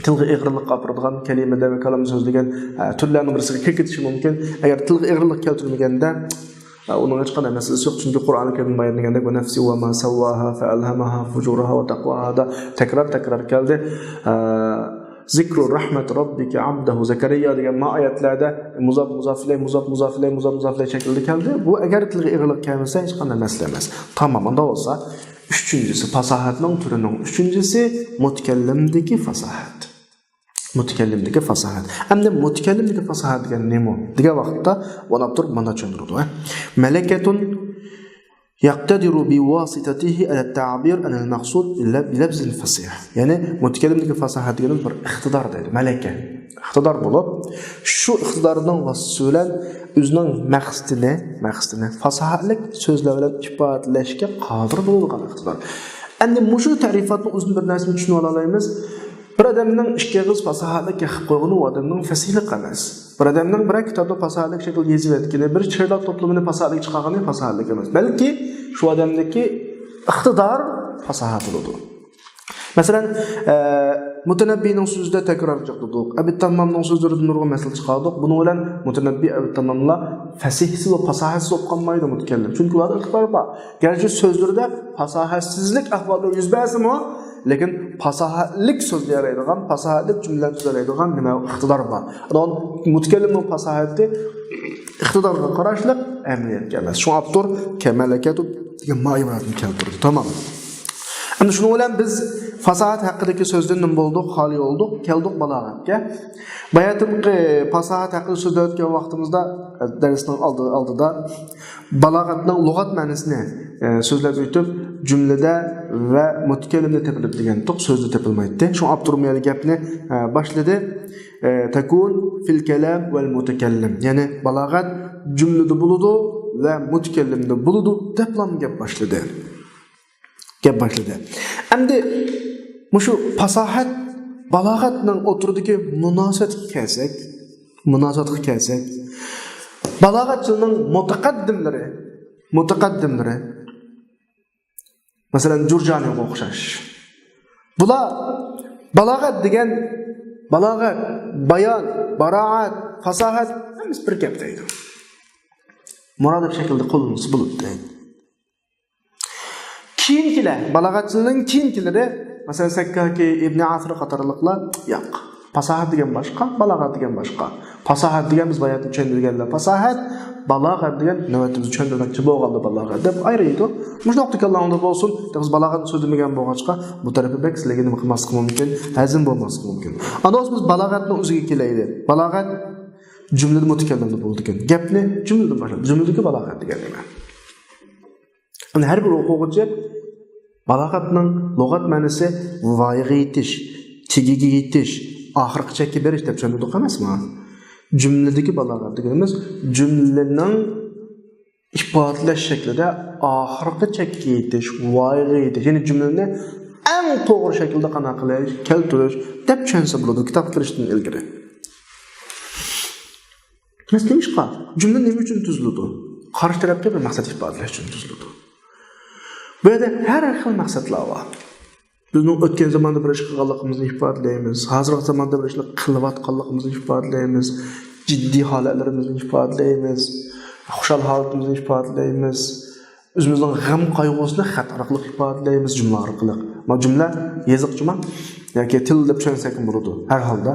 tilga ig'irlik olib kiradigan kalimada va kalam so'zlagan turlarning birisiga kiritishi mumkin. Agar tilga ig'irlik keltirmaganda uning hech qanday masalasi yo'q. Chunki Qur'oni Karim bayonlaganda va nafsi va ma sawwaha fa alhamaha fujuraha va taqwaha da takrar keldi. Zikru rahmat robbika abdahu Zakariya degan oyatlarda muzafilay shaklida keldi. Bu agar tilga ig'irlik kelmasa hech qanday masala emas. Tamam, unda bo'lsa, uchinchisi fasohatning turining uchinchisi mutakallimdagi fasohat. Mutakallimdagi fasohat. Endi mutakallimdagi fasohat degan nima? Degan vaqtda buni turib mana tushuntirdi. Malakatun يقتدر بواسطته على التعبير عن المقصود بلفظ فصيح. يعني متكلمdagi fasohat degan bir iqtidor deydi, malaka. Iqtidor bo'lib, shu iqtidorning vasitasi bilan o'zining maqsadini fasohatlik so'zlar bilan ifodalashga qodir bo'lgan iqtidor. Endi mushu ta'rifatni o'zini bir narsani tushunib olamiz. Bir odamning ikki og'iz fasohatlik qilib qo'ygani u odamning fasihlik emas. Bir odamning bir kitobda fasohatlik shaklda yozib yotgani, bir she'rlar to'plamini fasohatlik chiqargani fasohatlik emas. Balki shu odamdagi iqtidor fasohat bo'ladi. Masalan, Mutanabbining so'zida takror chiqdik. Abi Tammomning so'zlaridan nurg'un masala chiqardik. Buning bilan Mutanabbi Abi Tammomlar fasihsiz va fasohatsiz bo'lib qolmaydi mutakallim. Chunki ular iqtidor bor. Garchi so'zlarida fasohatsizlik ahvollari yuz bersa-mu, lekin fasohatlik so'zlaydigan, fasohatlik jumlalar so'zlaydigan nima iqtidor bor. Ular mutakallimning fasahati iqtidorga qarashliq ahamiyatga emas. Shu abdur kamalakatu degan ma'lumotni keltirdi. Tamam. Endi shuni bilan biz fasohat haqidagi so'zdan nim bo'ldik, xoli oldik, keldik balog'atga. Bayatimki fasohat haqida so'zlayotgan vaqtimizda darsning oldida balog'atning lug'at ma'nosini so'zlab o'tib, jumlada va mutakallimda topilib degan to'q so'zda topilmaydi. Shu abturmiyali gapni boshladi. Takun fil kalam val mutakallim. Ya'ni balog'at jumlada bo'ladi va mutakallimda bo'ladi deb gap boshladi. Endi mushu fasohat balog'atning o'tiridagi munosabatga kelsak, balog'atchining mutaqaddimlari masalan Jurjaniga o'xshash. Bular balog'at degan balog'at, bayon, baroat, fasohat hammasi bir gap deydi. Murod shaklda qo'llansa bo'ladi. Keyingilar, balog'atchining keyingilari, masalan Sakkaki, Ibn Asir qatorliqlar yo'q. Fasohat degan boshqa, balog'at degan boshqa. Fasahat degan biz bayatni tushundirganlar. Fasahat balag'at degan navbatimizni tushundirmoqchi bo'lganda balag'at deb ayraydi. Mushnoqda kallamda bo'lsin, biz balag'atni so'zlamagan bo'lg'achqa bu tarafi bek sizlarga nima qilmaslik mumkin, hazm bo'lmaslik mumkin. Ana biz balag'atni o'ziga kelaylik. Balag'at jumlada mutakallimda bo'ldi ekan. Gapni jumladan boshlab, jumladagi balag'at degan nima? Ana har bir o'quvchi balag'atning lug'at ma'nosi voyaga yetish, tegiga yetish, oxirgi chekka berish deb tushundik emasmi? Jumladagi balag'at deganimiz jumlaning ifodalash shaklida oxirgi chekka yetish, voyaga yetish, ya'ni jumlani eng to'g'ri shaklda qanaqa qilish, keltirish deb tushunsa bo'ladi kitob kirishdan ilgari. Masalan, jumla nima uchun tuziladi? Qarshi tarafga bir maqsad ifodalash uchun tuziladi. Bu yerda har xil maqsadlar bor. Bizning o'tgan zamonda bir ish qilganligimizni ifodalaymiz, hozirgi zamonda bir ishlar qilayotganligimizni ifodalaymiz, jiddiy holatlarimizni ifodalaymiz, xushal holatimizni ifodalaymiz, o'zimizning g'am qayg'usini xat orqali ifodalaymiz jumla orqali. Bu jumla yoziqchimi yoki til deb tushunsak bo'ladi. Har holda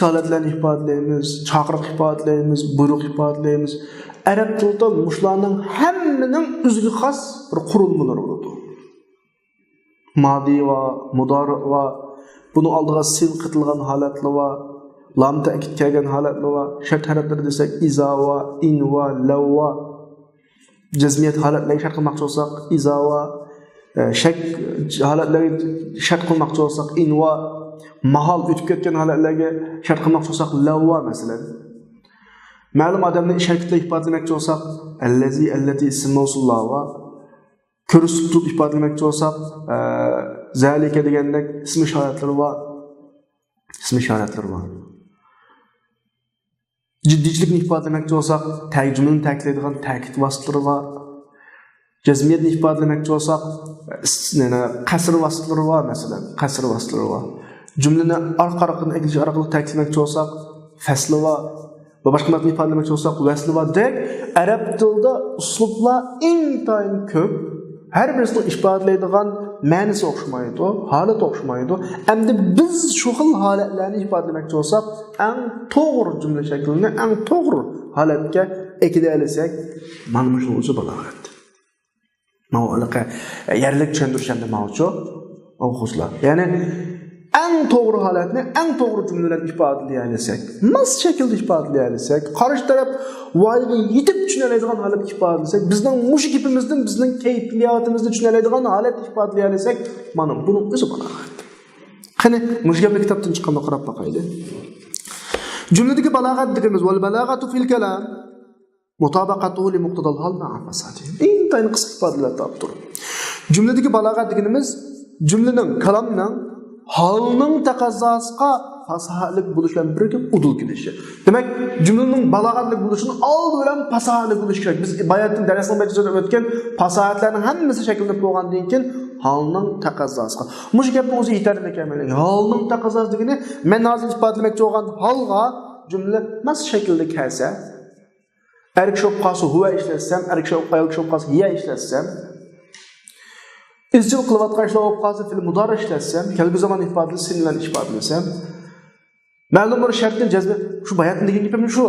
holatlarni ifodalaymiz, chaqiriq ifodalaymiz, buyruq ifodalaymiz. Arab tilida mushlarning hammaning o'ziga xos bir qurilmalari bo'ladi. Madi va mudori va buni oldiga sil qitilgan holatlar va lam ta'kid kelgan holatlar va shart harflari desak iza va in va law va jazmiyat holatlarga shart qilmoqchi bo'lsak iza va shak holatlarga shart qilmoqchi bo'lsak in va mahal o'tib ketgan holatlarga shart qilmoqchi bo'lsak lavva masalan. Ma'lum odamni ish harakatida ifodalamoqchi bo'lsak allazi allati ism mavsullar va ko'rsatib ifodalamoqchi bo'lsak zalika degandek ism ishoratlari va jiddiychilikni ifodalamoqchi bo'lsak tarjimani ta'kidlaydigan ta'kid vositalari va jazmiyatni ifodalamoqchi bo'lsak qasr vositalari va masalan qasr vositalari va jumlani orqa-orqadan egilish orqali ta'kidlamoqchi bo'lsak fasli va boshqa ma'noda ifodalamoqchi bo'lsak vasli va dek arab tilida uslublar intayin ko'p. Har birisining ifodalaydigan ma'nosi o'xshamaydi, holati o'xshamaydi. Endi biz shu xil holatlarni ifodalamoqchi bo'lsak, eng to'g'ri jumla shaklini, eng to'g'ri holatga ekidalasak, mana shu o'zi balog'at. Ma'noga yerlik tushuntirishanda ma'nochi o'quvchilar. Ya'ni eng to'g'ri holatni eng to'g'ri jumlalar ifodalayasak, mas shaklda ifodalayasak, qarshi taraf voyaga yetib tushunadigan holat ifodalasak, bizning mush gapimizdan bizning kayfiyatimizni tushunadigan holat ifodalayasak, mana buning o'zi balog'at. Qani mush gapni kitobdan chiqqanda qarab boqaylik. Jumladagi balog'at deganimiz val balog'atu fil kalam mutabaqatuhu li muqtadal hal ma'a fasadi. Intayin qisqa ifodalar topdir. Jumladagi balog'at deganimiz jumlaning kalamning halning taqozzosiga fasahatlik bo'lishdan birga udul kelishi. Demak, jumlaning balog'atlik bo'lishini old bilan fasahatlik bo'lishi kerak. Biz bayatning darsning bachasida o'tgan fasahatlarning hammasi shakllanib bo'lgandan keyin halning taqozzosiga. Mush gapni o'zi yetarli ekan. Halning taqozzosi degani men hozir ifodalamoqchi bo'lgan holga jumla mas shaklda kelsa, erk shubqasi huva ishlatsam, erk shubqasi hiya ishlatsam, izchil qilayotgan ishlar bo'lib qolsa fil mudori ishlatsam, kelgu zaman ifodasi sin bilan ifodalasam, ma'lum bir shartni jazm shu bayatni degan gapim shu.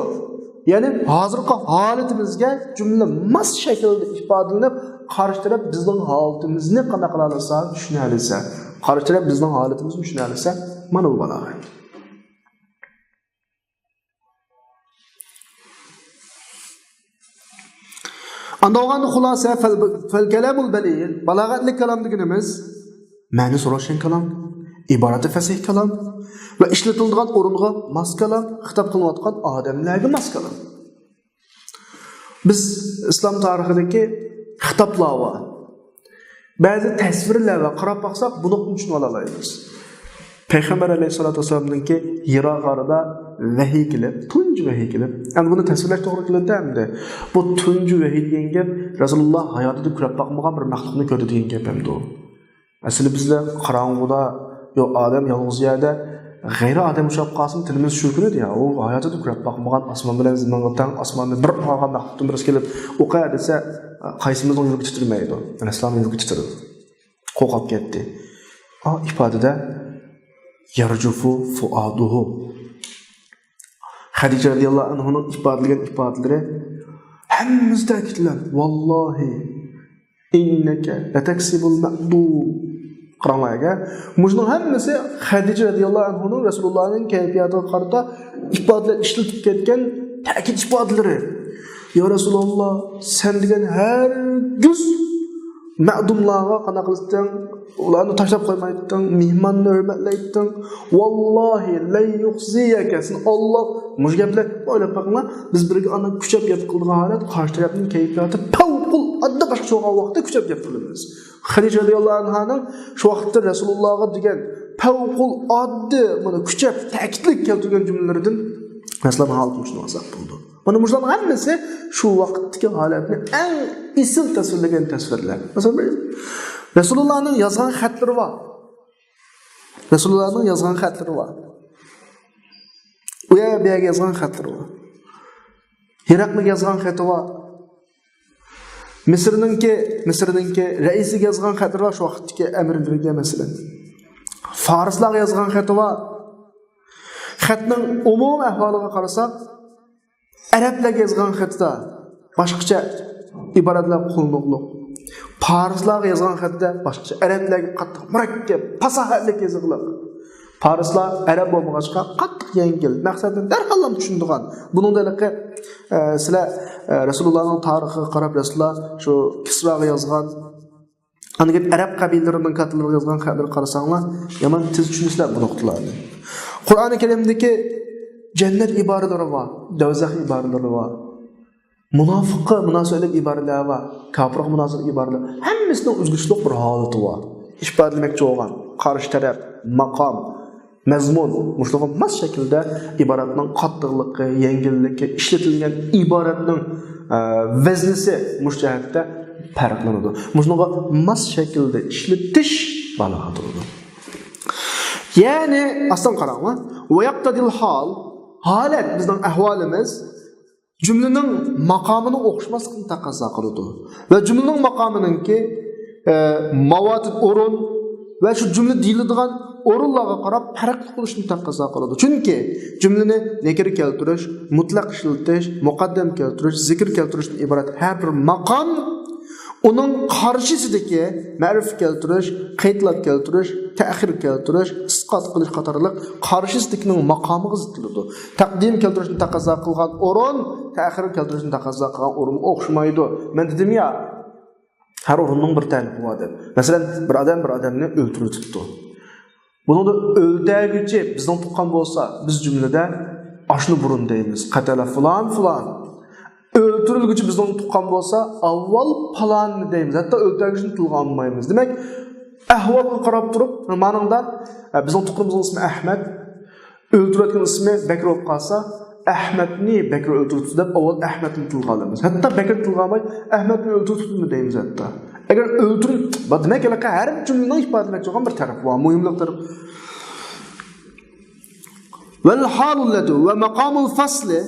Ya'ni hozirgi holatimizga jumla mas shaklda ifodalanib, qarshi taraf bizning holatimizni qanday qila olsa, tushuna olsa, qarshi taraf bizning holatimizni tushuna olsa, mana bu balog'at. Andağanı xulasa fel kelamul baliğ balağatli kalam deganimiz ma'ni so'rashgan kalam, iborati fasih kalam va ishlatiladigan o'ringa mos kalam, xitob qilinayotgan odamlarga mos kalam. Biz islom tarixidagi xitoblar va ba'zi tasvirlarga qarab baqsak, buni tushunib olamiz. Payg'ambar alayhisolatu vasallamninki Hiro g'orida vahiy kelib, tunji vahiy kelib, endi buni tasvirlash to'g'ri keladi hamda. Bu tunji vahiy degan gap Rasululloh hayotida ko'rib boqmagan bir maxluqni ko'rdi degan gap hamda u. Asli bizlar qorong'uda yo odam yolg'iz yerda g'ayri odam ushab qolsin tilimiz shu kun edi ya. U hayotida ko'rib boqmagan osmon bilan zamonga tang osmonni bir qolgan maxluqdan birisi kelib o'qa desa, qaysimizning yuragi titrmaydi. Islom yuragi titradi. Qo'rqib ketdi. O ifodada yarjufu fuaduhu. Hadice radıyallahu anh'ın ifadeleri hemmimiz ta'kidlan. Vallahi inneke lataksibul ma'dum. Qur'onga mujning hammasi Hadice radıyallahu anh'ın Resulullah'ın kayfiyatiga qarata ifadeler işletib ketgan ta'kid ifadelari. Ya Resulullah, sen degan her güz ma'dumlarga qana qilsang, ularni tashlab qo'ymayding, mehmonni hurmatlayding. Vallahi la yuxziyaka. Sen Alloh mujgablar o'ylab baqinglar, biz birga ana kuchab gap qilgan holat qarshi tarafning kayfiyati favqul adda boshqa cho'g'an vaqtda kuchab gap qilamiz. Hadice radıyallahu anh'ning shu vaqtda Rasulullahga degan favqul addi mana kuchab ta'kidlik keltirgan jumlalaridan masalan holat uchun asab bo'ldi. Mana mujdan hammasi shu vaqtdagi holatni eng isil tasvirlagan tasvirlar. Masalan, Resulullah'ning yozgan xatlari bor. Resulullah'ning yozgan xatlari bor. U yerga yozgan xatlari bor. Hiraqliga yozgan xati bor. Misrninki raisiga yozgan xatlari bor, shu vaqtdagi amirlarga masalan. Farislarga yozgan xati bor. Xatning umum ahvoliga qarasak, Arablarga yozgan xatda boshqacha iboratlar qo'llanilgan. Farislarga yozgan xatda boshqacha, arablarga qattiq murakkab, fasohatli yozilgan. Farislar arab bo'lmag'achqa qattiq yengil, maqsadini darhol tushundigan. Buningdagi sizlar Rasulullahning tarixiga qarab Rasululloh shu Kisroga yozgan, aniq arab qabilalarining xatlariga yozgan xatlarni qarasanglar, yomon tez tushunasizlar bu nuqtalarni. Qur'oni Karimdagi cennet ibareleri var, dozaq ibareleri var. Munafiqqa munosabat ibaralari var, kafirga munosabat ibaralari. Hammasining o'zgarishlik bir holati var. İfodalamoqchi bo'lgan qarshi taraf, maqom, mazmun, mushlig'i mas shaklda iboratning qattiqligi, yengilligi, ishlatilgan iboratning vaznisi mushtahatda farqlanadi. Mushlig'i mas shaklda ishlatish balog'atidir. Yani aslan qaranglar, va yaqtadil hal holat bizning ahvolimiz jumlaning maqomini o'xshmasligini taqozo qiladi. Va jumlaning maqominingki mavotid o'rin va shu jumla deyiladigan o'rinlarga qarab farqli bo'lishini taqozo qiladi. Chunki jumlani nakir keltirish, mutlaq ishlatish, muqaddam keltirish, zikr keltirishdan iborat har bir maqom onun qarshisidagi ma'rif keltirish, qaydlab keltirish, ta'xir keltirish, isqot qilish qatorliq qarshisidagining maqomiga zidladi. Taqdim keltirishni taqozo qilgan o'rin, ta'xir keltirishni taqozo qilgan o'rin o'xshamaydi. Men dedim ya, har o'rinning bir talibi bor deb. Masalan, bir odamni o'ltiribdi. Buni da o'ldirguchi bizning tuqqan bo'lsa, biz jumlada ashni burun deymiz. Qatala fulan. Öldürülgücü bizden tuqqan bolsa, avval palanını deymiz. Hatta öldürgücünü tilga almaymiz. Demek, ahvalga qarab turib, manında bizden tuqqanımızın ismi Ahmet, öldürülen ismi Bekir olup qalsa, Ahmetni Bekir öldürüldü deb avval Ahmetni tilga alamiz. Hatta Bekir tilga almay, Ahmetni öldürüldü mü deymiz hatta. Eğer öldürüldü, demek ki her cümlenin ifadelemek olan bir taraf var, mühimlik taraf. Vel halullatu ve maqamul fasli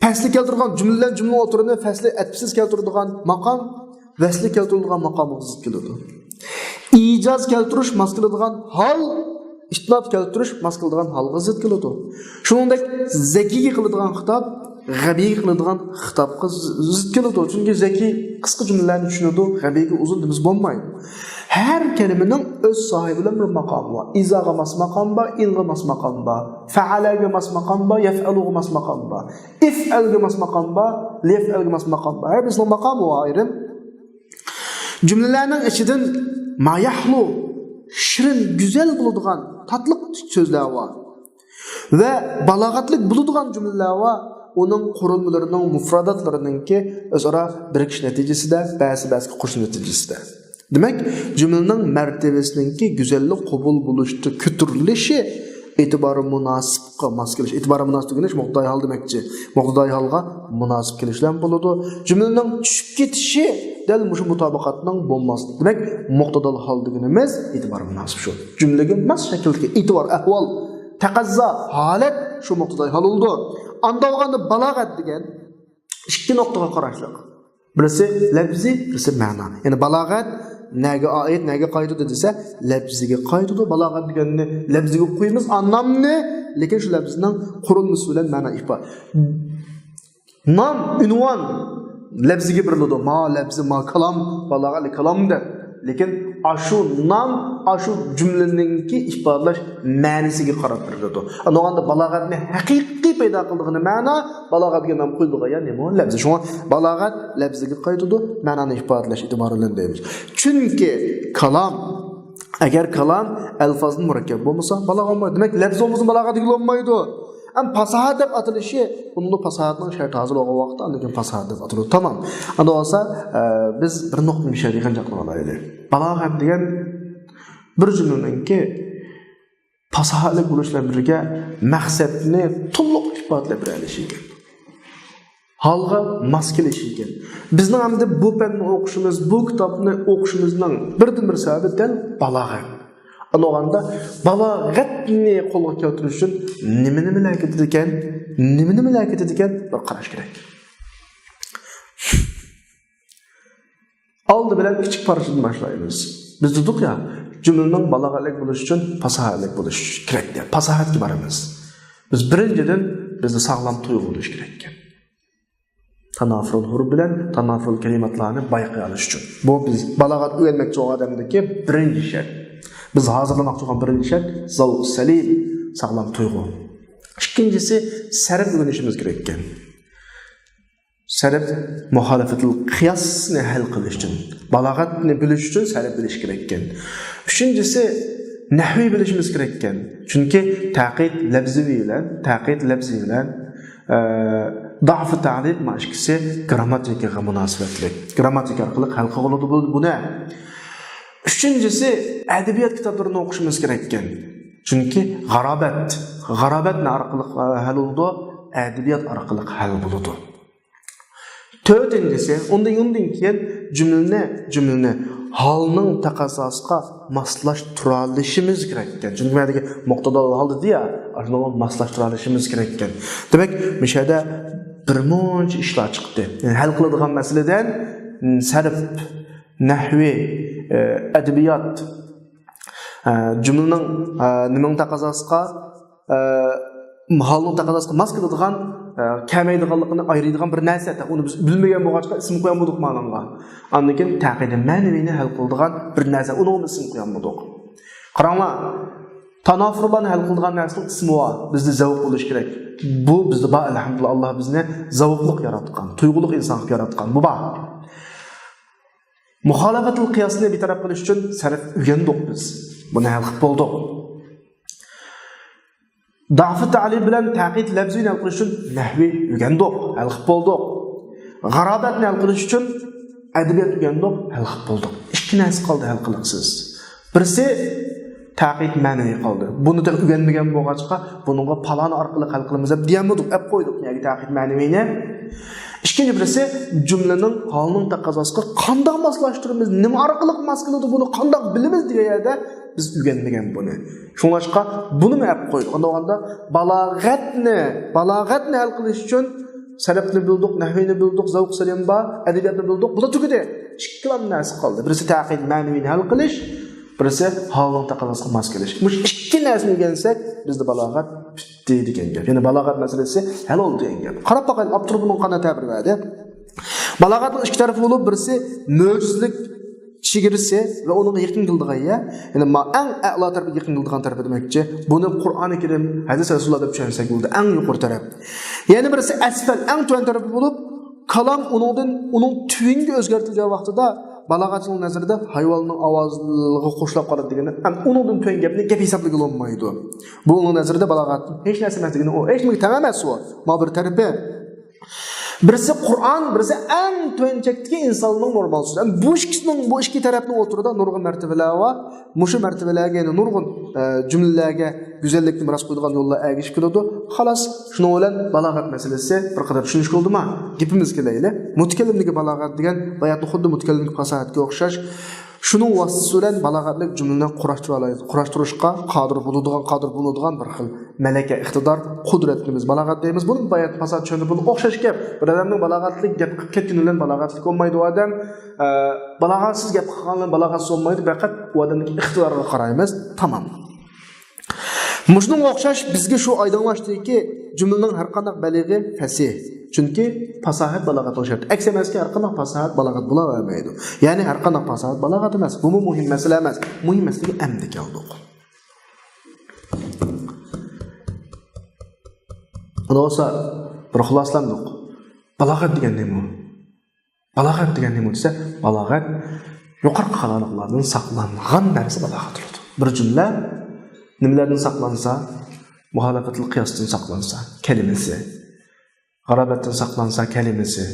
Fasli keltirgan cümleler cümle oturduğunda fasli etkisiz keltirdiğin makam, vasli keltirdiğin makamı keltirdi. İcaz keltiriş maskıladigan hal, istinab keltiriş maskıladigan halga zid keladi. Shuningdek zakiga qiladigan xitob, g'abiga qiladigan xitobga zid keladi. Chunki zaki qisqa jumlalarni tushunadi, g'abiga uzun demiz bo'lmaydi. Her kelimenin öz sahibiyle bir makam var. İzaga mas makam var, ilga mas makam var. Fealaga mas makam var, yef'aluga mas makam var. İf'alga mas makam var, lef'alga mas makam var. Her birisinin makamı var ayrım. Cümlelerinin içinden mayahlu, şirin, güzel bulunduğun tatlı sözler var. Ve balagatlık bulunduğun cümleler var. Onun kurulmalarının, mufradatlarının ki özara birikiş neticesi de, bazı kurşun neticesi de. Demek cümlenin mertebesininki güzellik kabul buluştu, kütürleşi itibarı münasipqa mas kelish. Itibarı münasip kelish muqtadai hal demekçi. Muqtadai halga münasip kelishlar boludu. Cümlenin tushib ketishi dal mushu mutabaqatning bo'lmas. Demek muqtadai hal deganimiz itibarı münasip shu. Cümlege mas shakldagi itibar, ahvol, taqazzo, holat shu muqtadai hal oldu. Anda olganda balog'at degan ikki nuqtaga qarashlik. Birisi lafzi, birisi ma'no. Yani balog'at nega oid, nega qaytadi desa, labziga qaytadi. Balog'at deganni labziga qo'yamiz, anlamni, lekin shu labzning qurilmasi bilan ma'no ifoda. Nam, unvon labziga beriladi. Ma labzi, ma kalam, balog'at kalamda. Lekin ashu nam, ashu jumlaningki ifodalash ma'nisiga qarab beriladi. Anog'anda balog'atni haqiqiy paydo qildig'ini ma'no balog'atga nam qo'yilgan nima? Labzi. Shunga balog'at labziga qaytadi, ma'noni ifodalash e'tiborini deymiz. Chunki kalam agar kalam alfozning murakkab bo'lmasa balog'at bo'lmaydi. Demak, labz bo'lmasa balog'atga bo'lmaydi. Am fasahat deb atilishi, bunda fasahatning sharti hozir bo'lgan vaqtda lekin fasahat deb atiladi. Tamam. Anda olsa biz bir nuqta bir şey degan jaqlab olaylik. Balog'at degan bir jumlaningki fasahatli bo'lishlar birga maqsadni to'liq ifodalab berilishi ekan. Halga mos kelishi ekan. Bizning hamda bu fanni o'qishimiz, bu kitobni o'qishimizning birdan bir sababi dal balog'at. Anog'anda balog'atni qo'lga keltirish uchun nimani bilan ketadigan bir qarash kerak. Oldi bilan kichik parchadan boshlaymiz. Biz dedik ya, jumlaning balog'atli bo'lishi uchun fasahatli bo'lishi kerak deb. Fasahatga boramiz. Biz birinchidan bizda sog'lom tuyg'u bo'lish kerak ekan. Tanafurul huruf bilan tanafurul kalimatlarni bayqay olish uchun. Bu biz balog'at o'rganmoqchi bo'lgan odamdagi birinchi shart. Biz hazırlamoqchi bo'lgan birinchi shart zavq salim, sog'lom tuyg'u. Ikkinchisi sarf o'rganishimiz kerak ekan. Sarf muhalafatul qiyosni hal qilish uchun, balog'atni bilish uchun sarf bilish kerak ekan. Uchinchisi nahviy bilishimiz kerak ekan. Chunki taqid labzi bilan da'f ta'lil mashqisi grammatikaga munosabatli. Grammatika orqali hal qiladi buni. Üçüncüsü edebiyat kitaplarını oquşumuz kerak ekan. Chunki g'arabat ne orqali hal bo'ladi? Edebiyat orqali hal bo'ladi. To'rtinchisi, undan keyin jumlani halning taqososiga moslashtirishimiz kerak ekan. Chunki mendagi muqtadal hal dedi-ya, shuni moslashtirishimiz kerak ekan. Demak, mishada birmuncha ishlar chiqdi. Yani hal qiladigan masaladan sarf, nahvi, edebiyat cümlenin nimaning taqososiga halning taqososiga mos keladigan kamaydiganligini ayıradigan bir narsa. Uni biz bilmagan bo'lg'achqa ism qo'yamadik ma'noga. Undan keyin taqidi ma'naviyni hal qiladigan bir narsa, uni ism qo'yamadik. Qaranglar, tanafurlarni hal qiladigan narsaning ismi bor. Bizda zavq bo'lish kerak. Bu bizda bor, alhamdulillah, Alloh bizni zavqliq yaratgan, tuyg'uliq inson qilib yaratgan. Bu bor. Muhalafatul qiyosni bir taraf qilish uchun sarf o'rgandik biz. Buni hal qilib bo'ldik. Da'f ta'lil bilan taqid labzini hal qilish uchun nahvi o'rgandik, hal qilib bo'ldik. G'arabatni hal qilish uchun adabiyot o'rgandik, hal qilib bo'ldik. Ikki narsa qoldi hal qiliqsiz. Birisi taqid ma'naviy qoldi. Buni da o'rganmagan bo'lg'achqa buningga palon orqali hal qilamiz deb deyamadik, ep qo'ydik. Ya'ni taqid ma'naviyni. İkinci birisi cümlenin halının taqososiga qanday moslashtiramiz, nima orqali mos keladi, buni qanday bilamiz degan yerda biz o'rganmagan buni. Shuningcha buni map qo'ydik. Unda balog'atni hal qilish uchun sarfni bildik, nahvini bildik, zavq salim bor, adabiyotni bildik. Bu da tugadi. Ikki narsa qoldi. Birisi taqid ma'naviyni hal qilish, birisi halning taqososiga mos kelish. Bu ikki narsani o'rgansak, bizda balog'at bitdi degan gap. Ya'ni balog'at masalasi hal oldi degan gap. Qarab boqaylik, Abturbuning qanday ta'bir berdi. Balog'atning ikki tarafi bo'lib, birisi mo'jizlik chegirisi va uning yaqin qildigan ya. Ya'ni eng a'lo tarafga yaqin qildigan taraf demakchi. Buni Qur'oni Karim, hadis Rasululloh deb tushunsak bo'ldi, eng yuqori taraf. Ya'ni birisi asfal, eng tuvan tarafi bo'lib, kalam uning tuviniga o'zgartirilgan vaqtida balog'atchining nazarida hayvonning ovoziga qo'shilib qoladi deganda, ham uningdan tuvan gapni gap hisobliga olmaydi. Bu uning nazarida balog'atning hech narsa emasligini, u hech nima tamom emas u. Ma bir tarafi. Birisi Qur'on, birisi eng tuvanchakdagi insonning normal so'zi. Bu ikki tarafning o'tirida nurg'un martabalar va mushu martabalarga, ya'ni nurg'un jumlalarga go'zallikni miros qo'yadigan yo'llar ergishib keladi. Xolos, shuning bilan balog'at masalasi bir qadar tushunish qoldimi? Gapimiz kelayli. Mutakallimniki balog'at degan bayatni xuddi mutakallimlik fasohatga o'xshash Şunun vasıtasıyla balagatlik cümleni kurashtirishga qodir bo'ladigan bir xil malaka, iqtidor, qudratimiz balagat deymiz. Buni bayat fasad tushunib, buni o'xshash gap. Bir odamning balagatlik gap qilib ketgani bilan balagatlik olmaydi. U odam balagatsiz gap qilganlar balagatsiz olmaydi. Faqat u odamning iqtidoriga qaraymiz. Tamam. Mushunga o'xshash bizga shu oydinlashdiki, jumlaning har qanday balig'i fasih. Chunki fasohat balagat o'xshaydi. Aks emaski har qanday fasohat balagat bo'la olmaydi. Ya'ni har qanday fasohat balagat emas. Bu muhim masala emas. Muhim masalaga endi keldik. Ana olsa bir xuloslandik. Balagat degan nima? Balagat degan nima desa, balagat yuqorqi xaloqlardan saqlangan narsa balagat bo'ladi. Bir jumla nimalardan saqlansa, muhalafatul qiyosdan saqlansa, kalimasi, g'arabatdan saqlansa kalimasi,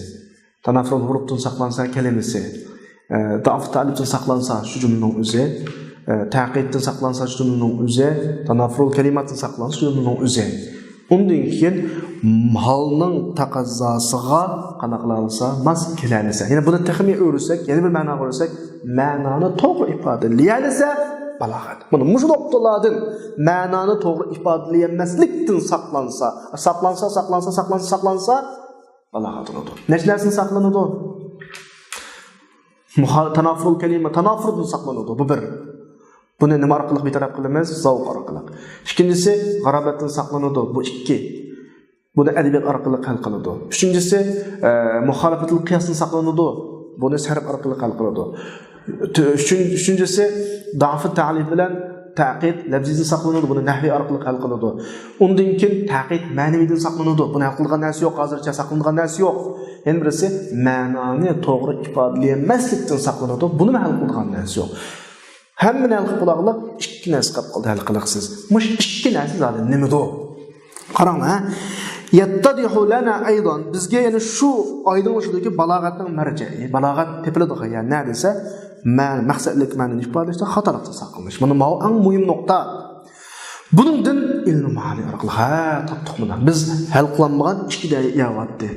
tanafrul hurufdan saqlansa kalimasi, da'f ta'libdan saqlansa shu jumlaning o'zi, taqiddan saqlansa shu jumlaning o'zi, tanafrul kalimatdan saqlansa shu jumlaning o'zi. Undan keyin holning taqozzosiga qanaqlansa, mas kelansa. Ya'ni buni texmi o'rsak, yana bir ma'no o'rsak, ma'noni to'g'ri ifodalayalsa balagat. Bunu mush noktalardan ma'noni to'g'ri ifodalayolmaslikdan saqlansa balagat bo'ladi. Nechnasin saqlanadi? Tanafrul kalima, tanafruddan saqlanadi. Bu bir. Buni nima orqali betaraf qilamiz? Zavq orqali. Ikkinchisi g'arabatdan saqlanadi. Bu ikki. Buni adabiyot orqali hal qiladi. Uchinchisi muhalafatul qiyosdan saqlanadi. Buni sarf orqali hal qiladi. Üçüncüsü da'f-ı ta'lif bilan taqid lafzidan saqlanadi. Buni nahviy orqali hal qiladi. Undan keyin taqid ma'navidan saqlanadi. Buni hal qilgan narsa yo'q, hozircha saqlangan narsa yo'q. Yana birisi ma'noni to'g'ri ifodalayolmaslikdan saqlanadi. Buni hal qilgan narsa yo'q. Hammani hal qilib bo'laqliq ikki narsa qilib qoldi hal qilasiz. Mush ikki narsa zodi nimada? Qarang ha. Yattadihu lana aydan bizga yana shu oydinlashadiki balogatning marja'i, balogat tepiladigan yani ne desa maqsadlik ma'noni ifodalashda xatolikdan saqlanish. Mana bu eng muhim nuqta. Buningdan ilm ma'ni orqali topdik buni. Biz hal qilinmagan ikki da'vatdi.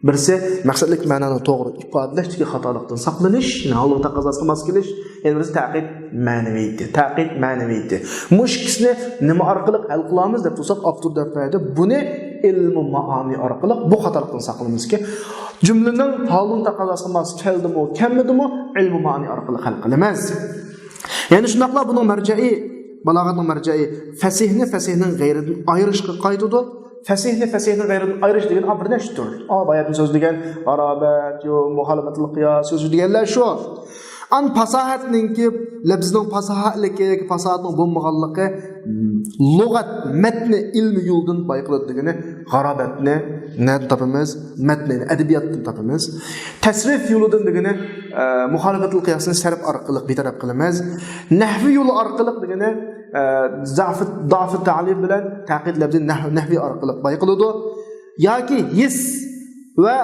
Birisi maqsadlik ma'noni to'g'ri ifodalashdagi xatolikdan saqlanish, Alloh taqozosiga mos kelish, yana birisi taqid ma'naviydi. Taqid ma'naviydi. Mushkisni nima orqali hal qilamiz deb tursak, avtor dafayda buni ilm ma'ani orqali bu xatolikdan saqlanamizki, jumlaning holini taqozosiga mos keldimi, kelmadimi, ilm ma'ani orqali hal qilamiz. Ya'ni shunaqla buning marja'i, balogatning marja'i fasihning g'ayridan ayirishga qoidadi. Fasihni g'ayridan ayirish degan bir nechta tur. Bayatni so'zlagan g'arabat, yo muhalafatul qiyos so'zi deganlar shu. An fasohatninki labzning fasohatligi, fasohatning bo'lmaganligi lug'at matni ilmi yo'ldan bayqiladi degani g'arabatni neden topamiz? Matni adabiyotdan topamiz. Tasrif yo'lidan degani muhalafatul qiyosni sarf orqali betaraf qilamiz. Nahviy yo'li orqali degani da'f ta'lif bilan taqid labzi nahviy orqali bayqiladi. Yoki his ve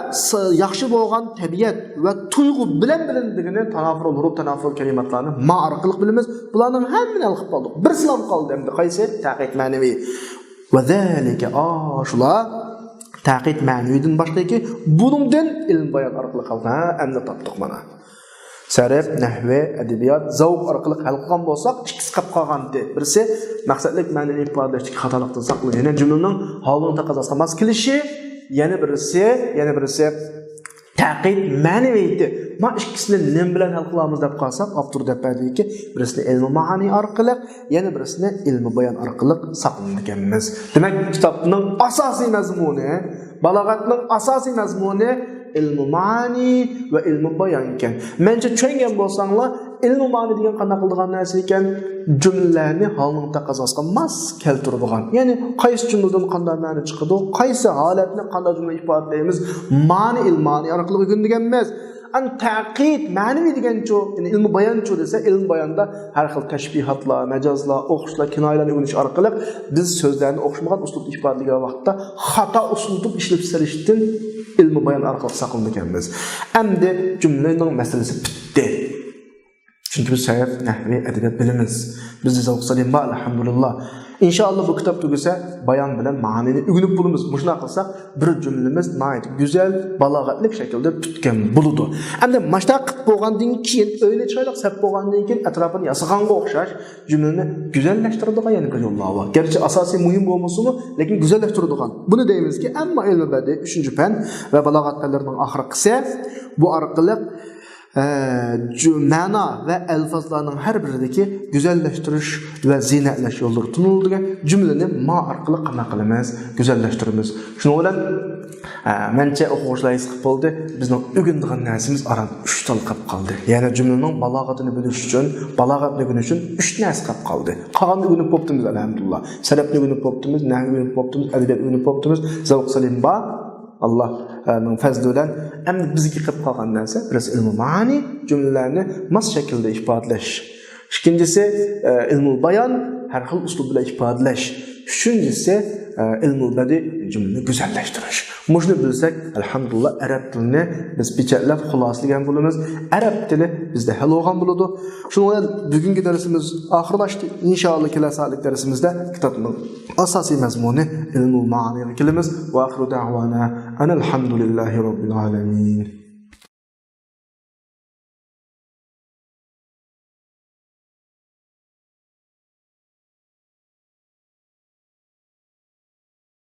yaxshi bo'lgan tabiat ve tuyg'u bilan degani tanafrul huruf, tanafrul kalimatlarni ma orqali bilamiz. Bularning hammani alqib qoldik. Bir silam qoldi endi. Qaysi? Taqid ma'naviy. Va zalika shular taqid ma'naviydan boshqaki buningdan ilm bayon orqali qoldi. Endi topdik mana. Sarf, nahve, adabiyot, zavq orqali hal qilgan bo'lsak, ikkisi qolib qolgandi. Birisi maqsadlik ma'noni ifodalashdagi xatolikdan saqlanadi. Ya'ni jumlaning holini taqozosiga mos kelishi, yana birisi taqid ma'naviydi. Ma ikkisini nim bilan hal qilamiz deb qolsak, avtor deb berdiki, birisini ilm ma'ani orqali, yana birisini ilm bayon orqali saqlanganmiz. Demak, kitobning asosiy mazmuni, balogatning asosiy mazmuni ilm ma'ani ve ilm bayon ekan. Mencha tushungan bo'lsanglar, ilm ma'ni degan qanday qiladigan narsa ekan? Jumlalarni holning taqozosiga mos keltiradigan. Ya'ni qaysi jumladan qanday ma'ni chiqadi, qaysi holatni qanday jumla ifodalaymiz, ma'ni ilm ma'ni orqali o'rgangan emas. An taqid ma'naviy degancho, ya'ni ilm bayoncho desa, ilm bayonda har xil tashbihatlar, majazlar, o'qishlar, kinoyalarni o'rganish orqali biz so'zlarni o'qishmagan uslubda ifodalagan vaqtda xato uslubda ishlab chiqarishdan ilm bayon orqali saqlanganmiz. Endi jumlaning masalasi bitdi. Çünkü biz sayıp nehvi edebiyat bilimiz. Biz de zavq salim ba elhamdülillah. İnşallah bu kitap tugasa bayan bilen manini ügünüp bulumuz. Muşuna kılsak bir cümlemiz nayet güzel, balagatlik şekilde tutken buludu. Hem de maçta kıt boğandığın keyin öyle çaylık sep boğandığın keyin etrafını yasıqanğa okşaş cümleni güzelleştirdiğine yani bir yolla var. Gerçi asasi mühim olması mı? Lakin güzelleştirdiğine. Bunu deyimiz ki emma ilmi bedi 3. pen ve balagat penlerinin ahırkısı bu arqılık mana ve elfazlarının her birideki güzelleştiriş ve zinetleş yolları tunulduğu cümleni ma arqılı qana qilamiz, güzelleştirimiz. Şunu bilen mence oquvchilar sıkıp oldu. Bizning ögündiğin narsimiz aran 3 tal qap qaldı. Yani cümlenin balagatını bilish uchun, balagatni bilish uchun 3 narsa qap qaldı. Qolganini ögünüp bopdimiz alhamdulillah. Sarafni ögünüp bopdimiz, nahvi ögünüp bopdimiz, adabiyat ögünüp bopdimiz, zavq salim ba Allah'ın fazlı olan hem bizki qilib qolgan narsa biraz ilmi ma'ani cümlelerini nasıl şekilde ifadeleş. İkincisi ilmul bayan her xil uslub bilan ifadeleş. Üçüncüsü ilmul badi cümleni güzelleştiriş. Muşunu bilsek elhamdülillah Arap dilini biz biçatlab xuloslagan bo'lamiz. Arap dili bizde hal olgan bo'ladi. Şunu bugungi darsimiz oxirlashdi. İnşallah kelasi darsimizda kitobning asosiy mazmuni ilmul ma'niga kelamiz. Va axiru da'wana anil hamdulillahi robbil alamin.